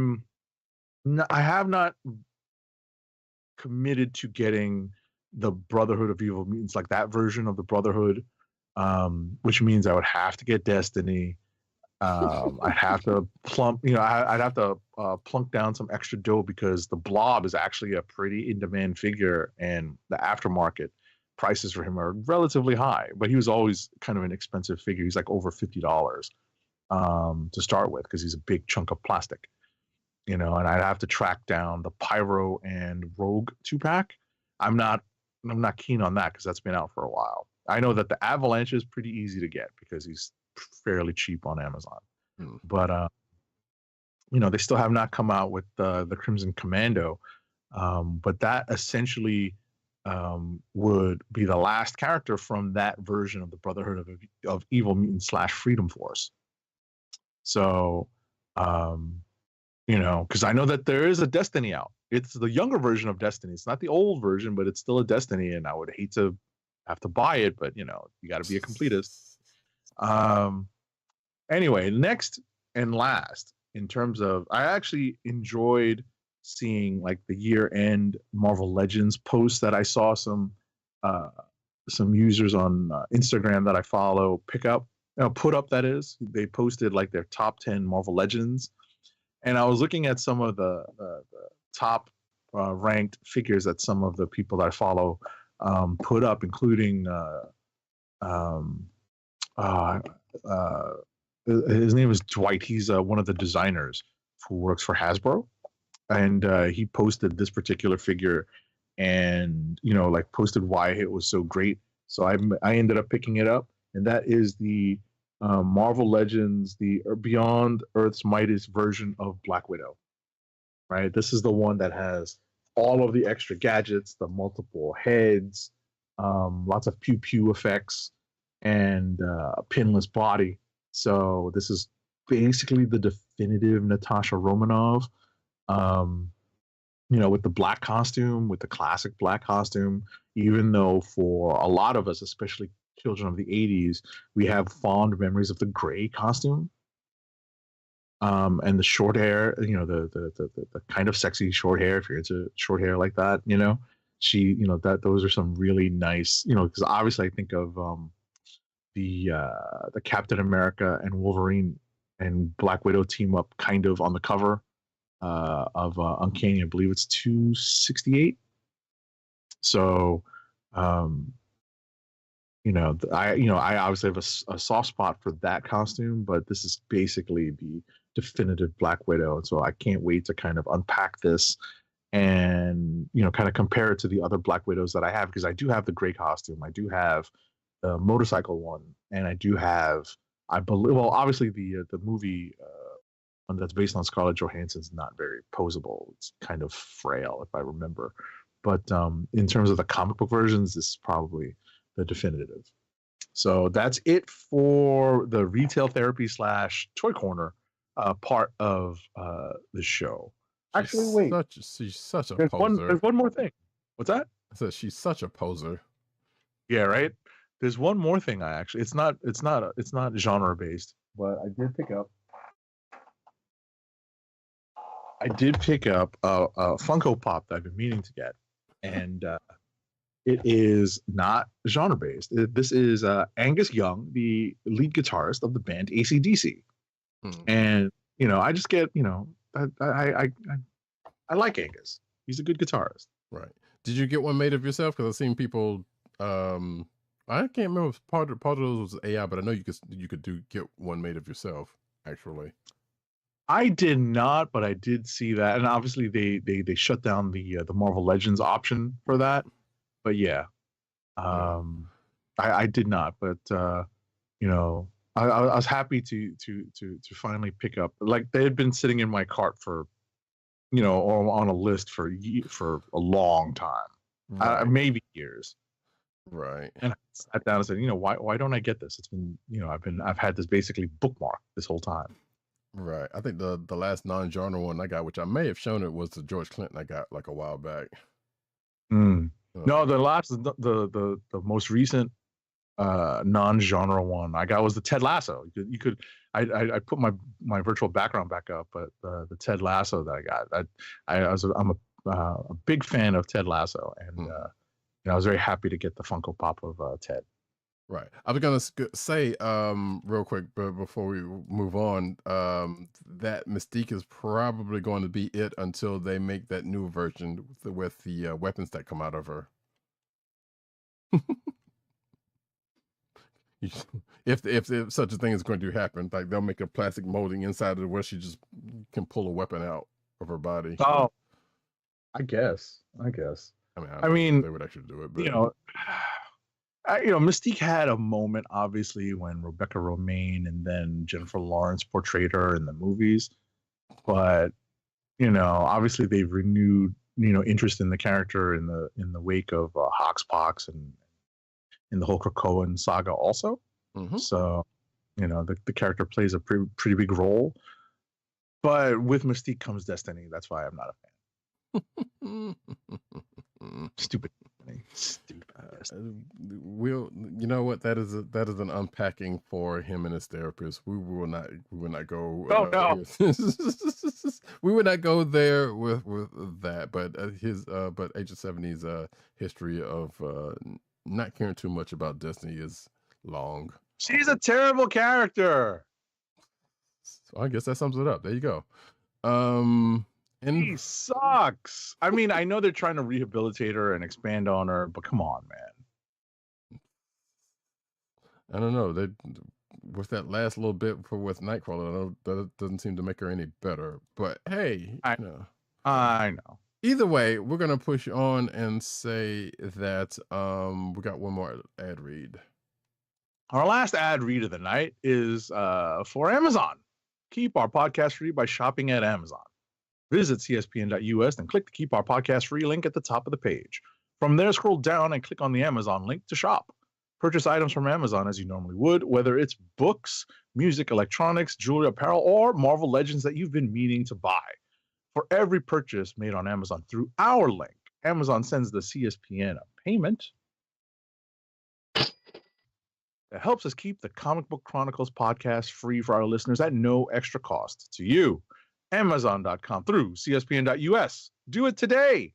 have not committed to getting the Brotherhood of Evil Mutants, like that version of the Brotherhood, which means I would have to get Destiny. I'd have to I'd have to plunk down some extra dough because the Blob is actually a pretty in-demand figure, and the aftermarket prices for him are relatively high. But he was always kind of an expensive figure. He's like over $50 to start with because he's a big chunk of plastic, and I'd have to track down the Pyro and Rogue 2-pack. I'm not keen on that because that's been out for a while. I know that the Avalanche is pretty easy to get because he's fairly cheap on Amazon. But they still have not come out with the Crimson Commando. But that essentially would be the last character from that version of the Brotherhood of Evil Mutants / Freedom Force. So because I know that there is a Destiny out. It's the younger version of Destiny. It's not the old version, but it's still a Destiny, and I would hate to have to buy it, but you got to be a completist. Anyway, next and last, in terms of, I actually enjoyed seeing like the year-end Marvel Legends posts that I saw some users on Instagram that I follow put up. That is, they posted like their top 10 Marvel Legends, and I was looking at some of the top ranked figures that some of the people that I follow put up, including his name is Dwight. He's one of the designers who works for Hasbro, and he posted this particular figure, and posted why it was so great. So I ended up picking it up, and that is the Marvel Legends, the Beyond Earth's Mightiest version of Black Widow. Right, this is the one that has all of the extra gadgets, the multiple heads, lots of pew pew effects, and a pinless body. So this is basically the definitive Natasha Romanoff, with the black costume, with the classic black costume, even though for a lot of us, especially children of the 80s, we have fond memories of the gray costume. And the short hair, the kind of sexy short hair, if you're into short hair like that, those are some really nice, because obviously I think of the Captain America and Wolverine and Black Widow team up kind of on the cover of Uncanny. I believe it's 268. So, I obviously have a soft spot for that costume, but this is basically the definitive Black Widow. And so I can't wait to kind of unpack this and, kind of compare it to the other Black Widows that I have, because I do have the gray costume. I do have the motorcycle one, and I do have, I believe, well, obviously the movie one that's based on Scarlett Johansson's not very posable. It's kind of frail, if I remember. But in terms of the comic book versions, this is probably the definitive. So that's it for the retail therapy / toy corner part of the show. Actually, wait. She's such a there's poser. There's one more thing. What's that? I said she's such a poser. Yeah, right. There's one more thing. It's not genre based, but I did pick up I did pick up a Funko Pop that I've been meaning to get, and it is not genre based. This is Angus Young, the lead guitarist of the band AC/DC, and I just get I like Angus. He's a good guitarist. Right. Did you get one made of yourself? Because I've seen people. I can't remember if part of those was AI, but I know you could get one made of yourself. Actually, I did not, but I did see that, and obviously they shut down the Marvel Legends option for that. But yeah, I did not. But I was happy to finally pick up. Like, they had been sitting in my cart for, or on a list for a long time, maybe years. Right. And I sat down and said, why don't I get this? It's been, I've had this basically bookmarked this whole time. Right. I think the last non-genre one I got, which I may have shown it, was the George Clinton I got like a while back. No, the most recent non-genre one I got was the Ted Lasso. I put my virtual background back up, but the Ted Lasso that I got, I'm a big fan of Ted Lasso, and I was very happy to get the Funko Pop of Ted. Right. I was gonna say real quick, but before we move on, that Mystique is probably going to be it until they make that new version with the weapons that come out of her. If such a thing is going to happen, like they'll make a plastic molding inside of where she just can pull a weapon out of her body. Oh, I guess. I mean, they would actually do it, but Mystique had a moment, obviously, when Rebecca Romijn and then Jennifer Lawrence portrayed her in the movies. But, obviously they've renewed, interest in the character in the wake of Hoxpox and in the whole Krakoan saga also. So, the character plays a pretty big role. But with Mystique comes destiny. That's why I'm not a fan. Stupid. We'll, you know what, that is an unpacking for him and his therapist. We will not go. Oh no, we would not go there with that. But but Agent 70's history of not caring too much about Destiny is long. She's a terrible character. So I guess that sums it up. There you go. He sucks. I mean, I know they're trying to rehabilitate her and expand on her, but come on, man. I don't know. They, with that last little bit with Nightcrawler, that doesn't seem to make her any better. But hey, I know. Either way, we're gonna push on and say that we got one more ad read. Our last ad read of the night is for Amazon. Keep our podcast free by shopping at Amazon. Visit cspn.us and click the Keep Our Podcast Free link at the top of the page. From there, scroll down and click on the Amazon link to shop. Purchase items from Amazon as you normally would, whether it's books, music, electronics, jewelry, apparel, or Marvel Legends that you've been meaning to buy. For every purchase made on Amazon through our link, Amazon sends the CSPN a payment that helps us keep the Comic Book Chronicles podcast free for our listeners at no extra cost to you. Amazon.com through cspn.us. Do it today.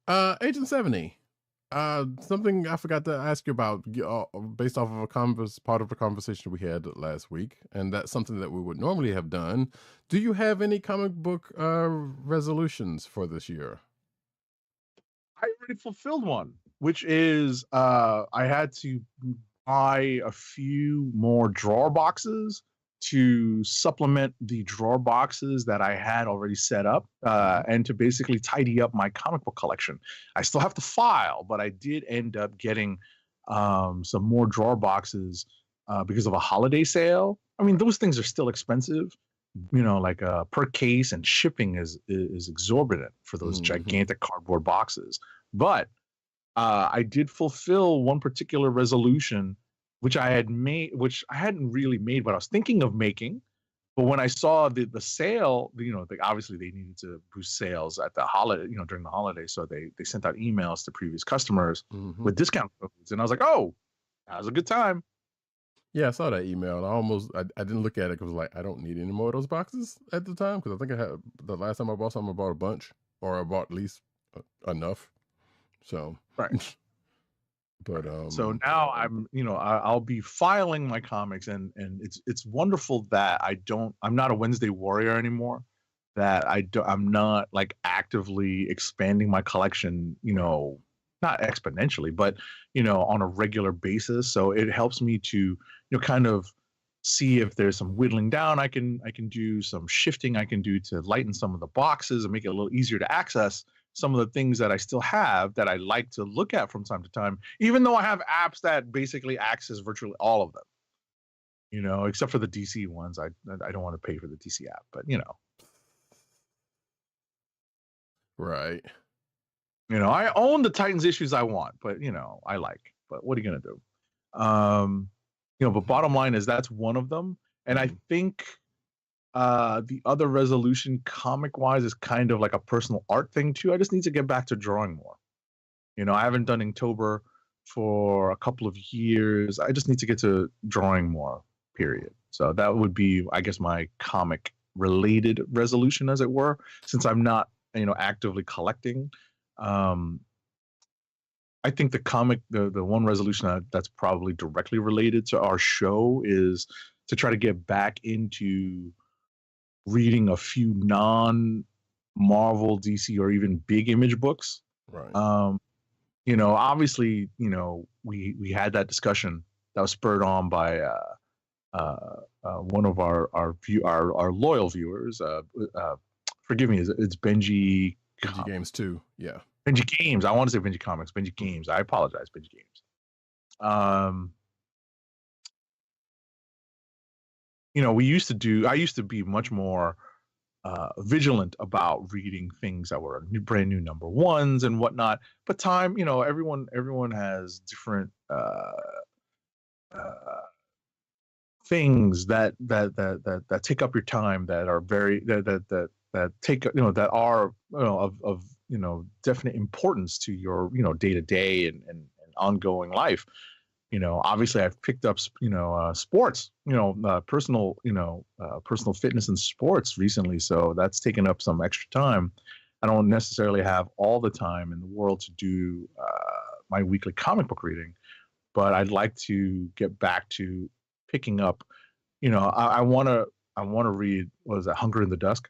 Agent 70. Something I forgot to ask you about, based off of part of a conversation we had last week, and that's something that we would normally have done. Do you have any comic book resolutions for this year? I already fulfilled one, which is I had to buy a few more drawer boxes to supplement the drawer boxes that I had already set up, and to basically tidy up my comic book collection. I still have to file, but I did end up getting some more drawer boxes because of a holiday sale. I mean, those things are still expensive, like per case, and shipping is exorbitant for those gigantic cardboard boxes. But I did fulfill one particular resolution, which I had made, which I hadn't really made, but I was thinking of making. But when I saw the sale, obviously they needed to boost sales at the holiday, during the holiday. So they sent out emails to previous customers with discount codes. And I was like, oh, that was a good time. Yeah, I saw that email. And I didn't look at it because like I don't need any more of those boxes at the time because I think I had the last time I bought something, I bought a bunch or I bought at least enough. So Right. but So now I'll be filing my comics, and it's wonderful that I'm not a Wednesday warrior anymore. That I'm not like actively expanding my collection, not exponentially, but on a regular basis. So it helps me to kind of see if there's some whittling down I can do, some shifting I can do to lighten some of the boxes and make it a little easier to access some of the things that I still have that I like to look at from time to time, even though I have apps that basically access virtually all of them, except for the DC ones. I don't want to pay for the DC app, but right. I own the Titans issues I want, but I like, but what are you going to do? But bottom line is that's one of them. And I think the other resolution comic wise is kind of like a personal art thing too. I just need to get back to drawing more. I haven't done Inktober for a couple of years. I just need to get to drawing more, period. So that would be, I guess, my comic related resolution, as it were, since I'm not, actively collecting. I think the one resolution that's probably directly related to our show is to try to get back into reading a few non-Marvel, DC, or even big Image books. Right. Obviously, we had that discussion that was spurred on by one of our loyal viewers. Forgive me, it's Benji. Benji Games too. Yeah. Benji Games. I want to say Benji Comics. Benji Games. I apologize, Benji Games. I used to be much more vigilant about reading things that were brand new number ones and whatnot. But time, everyone has different things that take up your time, that are very that take that are of definite importance to your day to day and ongoing life. Obviously I've picked up sports, personal fitness and sports recently, so that's taken up some extra time. I don't necessarily have all the time in the world to do my weekly comic book reading, but I'd like to get back to picking up. I want to read, what is that, Hunger and the Dusk.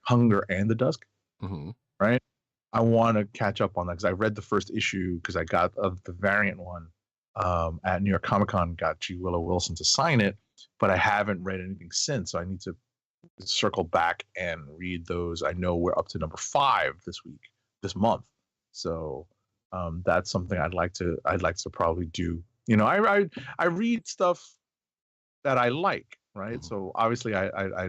Mm-hmm. Right. I want to catch up on that because I read the first issue because I got the variant one at New York Comic Con, got G. Willow Wilson to sign it, but I haven't read anything since. So I need to circle back and read those. I know we're up to number 5 this month. So that's something I'd like to probably do. I read stuff that I like, right? So obviously I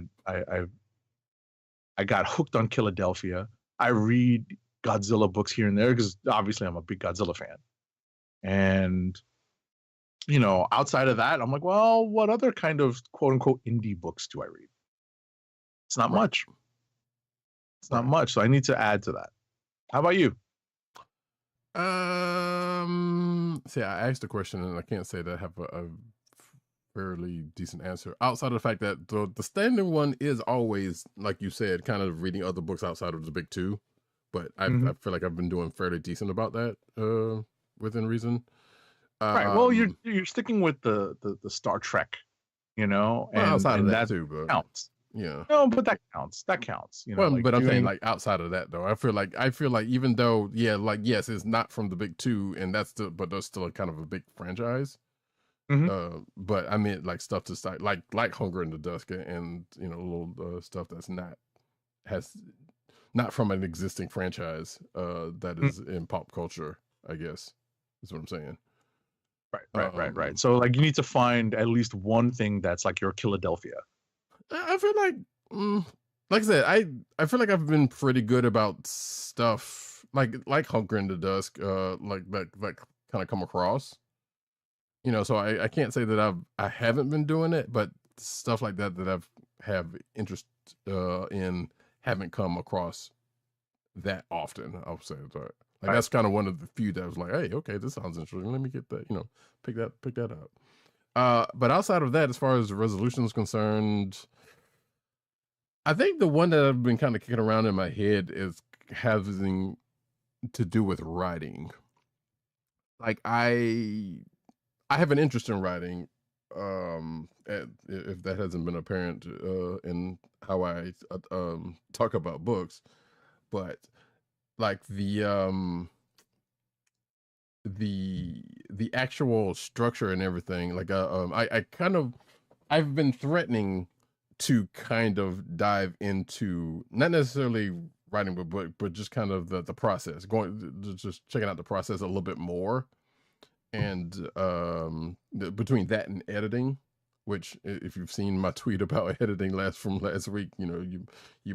got hooked on Philadelphia. I read Godzilla books here and there because obviously I'm a big Godzilla fan. And outside of that, I'm like, well, what other kind of quote unquote indie books do I read? It's not much. It's not much. So I need to add to that. How about you? See, I asked a question and I can't say that I have a fairly decent answer outside of the fact that the standing one is always, like you said, kind of reading other books outside of the big two, but I feel like I've been doing fairly decent about that within reason. Right. Well, you're sticking with the Star Trek, and outside of that that too, but counts. Yeah. No, but that counts. That counts. Well, but I'm saying like outside of that though, I feel like even though yes, it's not from the big two, and but there's still kind of a big franchise. But I mean like stuff to start like Hunger in the Dusk and little stuff that's not from an existing franchise that is in pop culture, I guess is what I'm saying. Right. So like you need to find at least one thing that's like your Philadelphia. I feel like I said, I feel like I've been pretty good about stuff like Hunger in the Dusk, like that kind of come across. So I can't say that I haven't been doing it, but stuff like that I've have interest in haven't come across that often. I'll say that. That's kind of one of the few that was like, hey, okay, this sounds interesting. Let me get that, pick that up. But outside of that, as far as the resolution is concerned, I think the one that I've been kind of kicking around in my head is having to do with writing. Like I have an interest in writing. If that hasn't been apparent in how I talk about books, but like the actual structure and everything, like I've been threatening to kind of dive into not necessarily writing a book, but just kind of the process, just checking out the process a little bit more. And between that and editing, which if you've seen my tweet about editing last week, you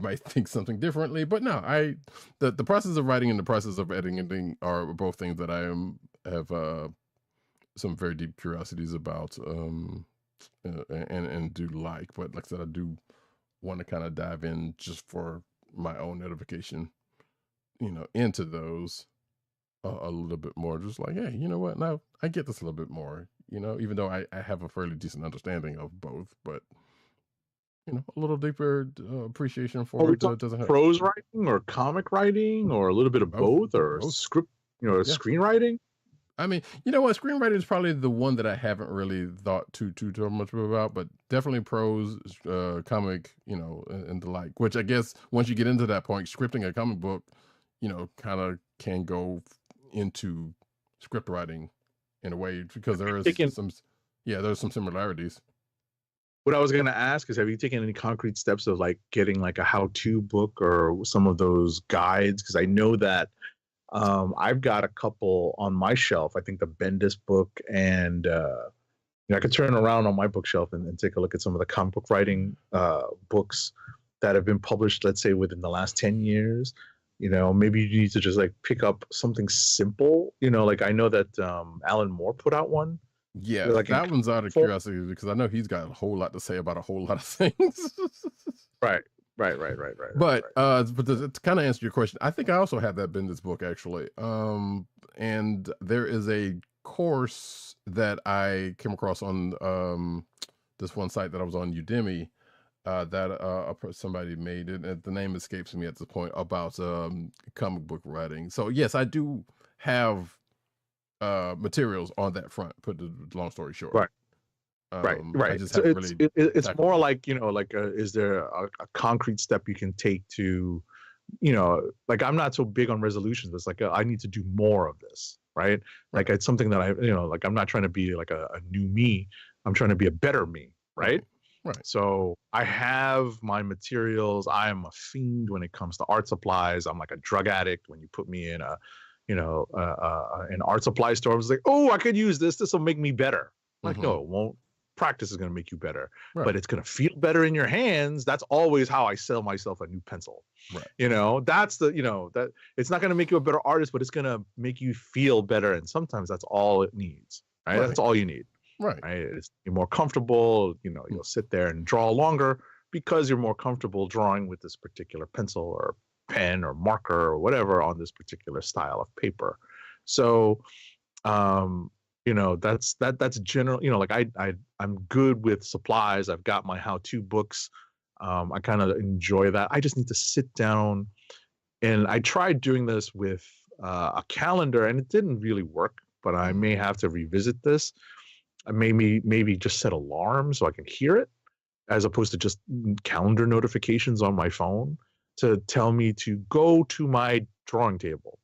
might think something differently, but no, the process of writing and the process of editing are both things that I have some very deep curiosities about, and do like. But like I said, I do want to kind of dive in just for my own edification, into those a little bit more. Just like, hey, you know what? Now I get this a little bit more, even though I have a fairly decent understanding of both, but a little deeper appreciation for it doesn't have prose writing or comic writing or a little bit of both or script, screenwriting. I mean, you know what? Screenwriting is probably the one that I haven't really thought too much about, but definitely prose, comic, and the like. Which I guess once you get into that point, scripting a comic book, kind of can go into script writing in a way, because there's some similarities. What I was going to ask is, have you taken any concrete steps of like getting like a how-to book or some of those guides? Because I know that I've got a couple on my shelf. I think the Bendis book, and I could turn around on my bookshelf and take a look at some of the comic book writing books that have been published, let's say within the last 10 years. Maybe you need to just like pick up something simple. Like I know that Alan Moore put out one. Yeah, like that one's out of curiosity because I know he's got a whole lot to say about a whole lot of things. Right. But to kind of answer your question, I think I also have that Bendis book actually. And there is a course that I came across on this one site that I was on, Udemy, that somebody made it, and the name escapes me at this point, about comic book writing. So yes, I do have materials on that front. Put the long story short. Right. I just so it's really more like, is there a concrete step you can take to, like I'm not so big on resolutions, but it's like I need to do more of this, right? Like it's something that like I'm not trying to be like a new me. I'm trying to be a better me, right? Right. So I have my materials. I am a fiend when it comes to art supplies. I'm like a drug addict. When you put me in an art supply store, I was like, oh, I could use this. This will make me better. Like, no, it won't. Practice is going to make you better, but it's going to feel better in your hands. That's always how I sell myself a new pencil. Right. That's that it's not going to make you a better artist, but it's going to make you feel better. And sometimes that's all it needs, right? That's all you need. Right. You're more comfortable, you'll sit there and draw longer because you're more comfortable drawing with this particular pencil or pen or marker or whatever on this particular style of paper. So, that's general, like I'm good with supplies. I've got my how-to books. I kind of enjoy that. I just need to sit down, and I tried doing this with a calendar and it didn't really work, but I may have to revisit this. I maybe just set alarms so I can hear it, as opposed to just calendar notifications on my phone to tell me to go to my drawing table.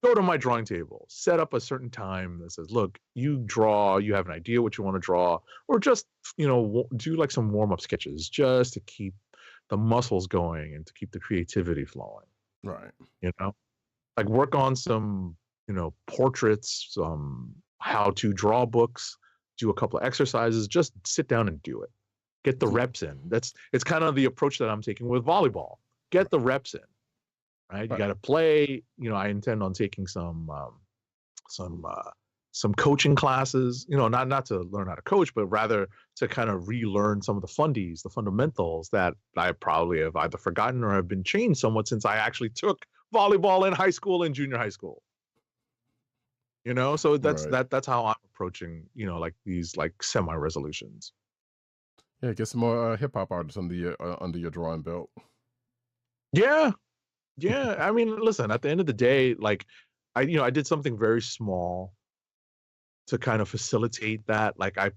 Go to my drawing table, set up a certain time that says, look, you draw, you have an idea what you want to draw, or just, do like some warm-up sketches just to keep the muscles going and to keep the creativity flowing. Right. Like work on some, portraits, some how to draw books, do a couple of exercises, just sit down and do it. Get the reps in. It's kind of the approach that I'm taking with volleyball. Get the reps in. Right? You got to play. I intend on taking some coaching classes. Not to learn how to coach, but rather to kind of relearn some of the fundamentals that I probably have either forgotten or have been changed somewhat since I actually took volleyball in high school and junior high school. You know, so that's Right. that's how I'm approaching, like these like semi resolutions. Yeah, get some more hip hop artists under your drawing belt. Yeah, yeah. I mean, listen, at the end of the day, like I did something very small to kind of facilitate that. Like I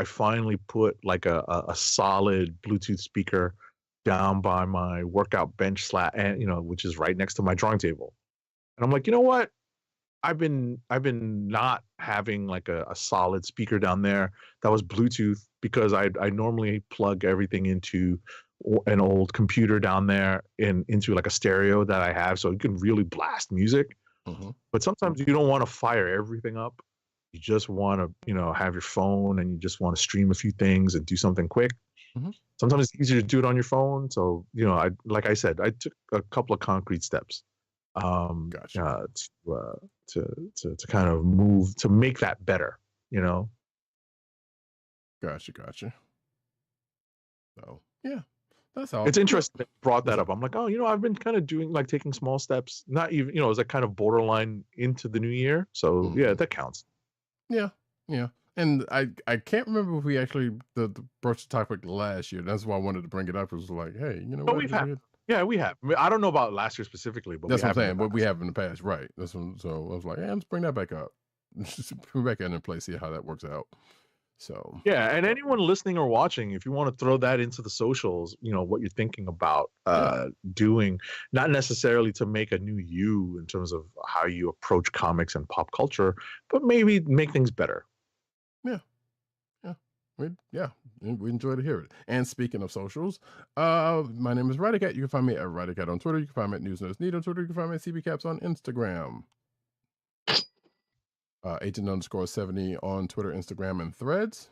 finally put like a solid Bluetooth speaker down by my workout bench and which is right next to my drawing table. And I'm like, you know what? I've been not having like a solid speaker down there that was Bluetooth because I normally plug everything into an old computer down there into like a stereo that I have so you can really blast music. Mm-hmm. But sometimes you don't want to fire everything up. You just want to, have your phone and you just want to stream a few things and do something quick. Mhm. Sometimes it's easier to do it on your phone. So, like I said, I took a couple of concrete steps Gotcha. to kind of move to make that better, Gotcha. So yeah, that's all. It's interesting that you brought that What's up. I'm like, oh, I've been kind of doing like taking small steps, not even, it was like kind of borderline into the new year. So yeah, Mhm. that counts. Yeah. And I can't remember if we actually the broached the topic last year. That's why I wanted to bring it up. It was like, hey, you know But what? we've had, yeah, we have. I mean, I don't know about last year specifically, but we That's what I'm have in the saying. What we past. have in the past, right? That's one. So I was like, hey, let's bring that back up. Just put it back in place, see how that works out. So Yeah, and anyone listening or watching, if you want to throw that into the socials, what you're thinking about doing, not necessarily to make a new you in terms of how you approach comics and pop culture, but maybe make things better. We enjoy to hear it. And speaking of socials, my name is Roddykat. You can find me at Roddykat on Twitter. You can find me at News Nerds Need on Twitter. You can find me at CBCaps on Instagram. Agent_70 on Twitter, Instagram, and Threads.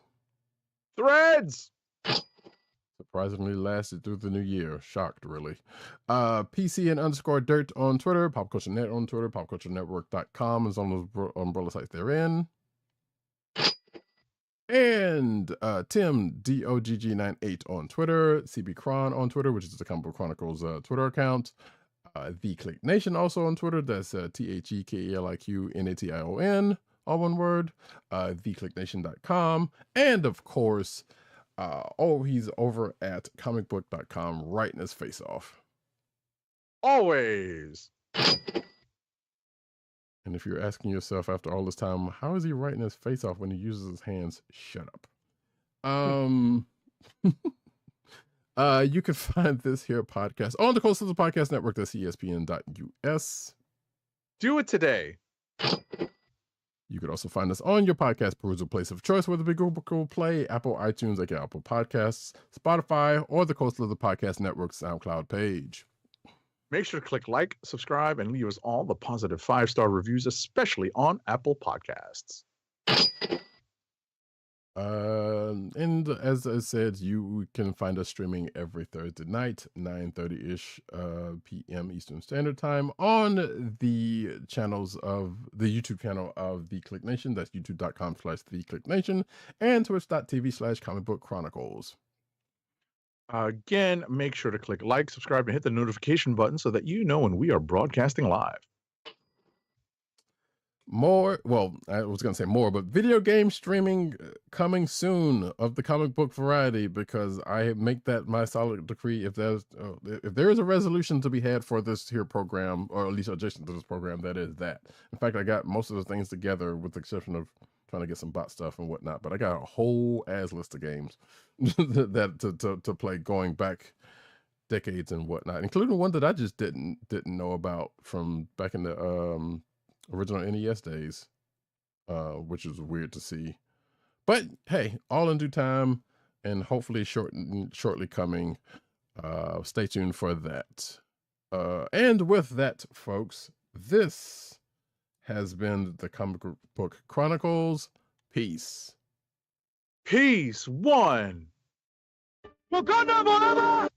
Threads! Surprisingly lasted through the new year. Shocked, really. PCN_dirt on Twitter. Pop Culture Net on Twitter. PopCultureNetwork.com is on those umbrella sites therein. And Tim DOGG98 on Twitter, CB Cron on Twitter, which is the Comic Book Chronicles Twitter account. The Click Nation also on Twitter. That's TheKeliquNation, all one word. TheClickNation.com, and of course, he's over at comicbook.com writing his face off. Always. And if you're asking yourself after all this time, how is he writing his face off when he uses his hands? Shut up. You can find this here podcast on the Coast of the Podcast Network. That's ESPN.us. Do it today. You could also find us on your podcast perusal place of choice, whether it be Google Play, Apple iTunes, like Apple Podcasts, Spotify, or the Coast of the Podcast Network SoundCloud page. Make sure to click like, subscribe, and leave us all the positive 5-star reviews, especially on Apple Podcasts. And as I said, you can find us streaming every Thursday night, 9:30-ish p.m. Eastern Standard Time on the channels of the YouTube channel of The Click Nation. That's youtube.com/TheClickNation and twitch.tv/Comic Book Chronicles. Again, make sure to click like, subscribe, and hit the notification button so that you know when we are broadcasting live. I was going to say more, but video game streaming coming soon of the comic book variety, because I make that my solid decree. If there is a resolution to be had for this here program, or at least adjacent to this program, that is that. In fact, I got most of the things together with the exception of trying to get some bot stuff and whatnot, but I got a whole ass list of games that to play going back decades and whatnot, including one that I just didn't know about from back in the original NES days, which is weird to see. But hey, all in due time, and hopefully shortly coming. Stay tuned for that. And with that, folks, this has been the Comic Book Chronicles. Peace. Peace. One. Wakanda forever!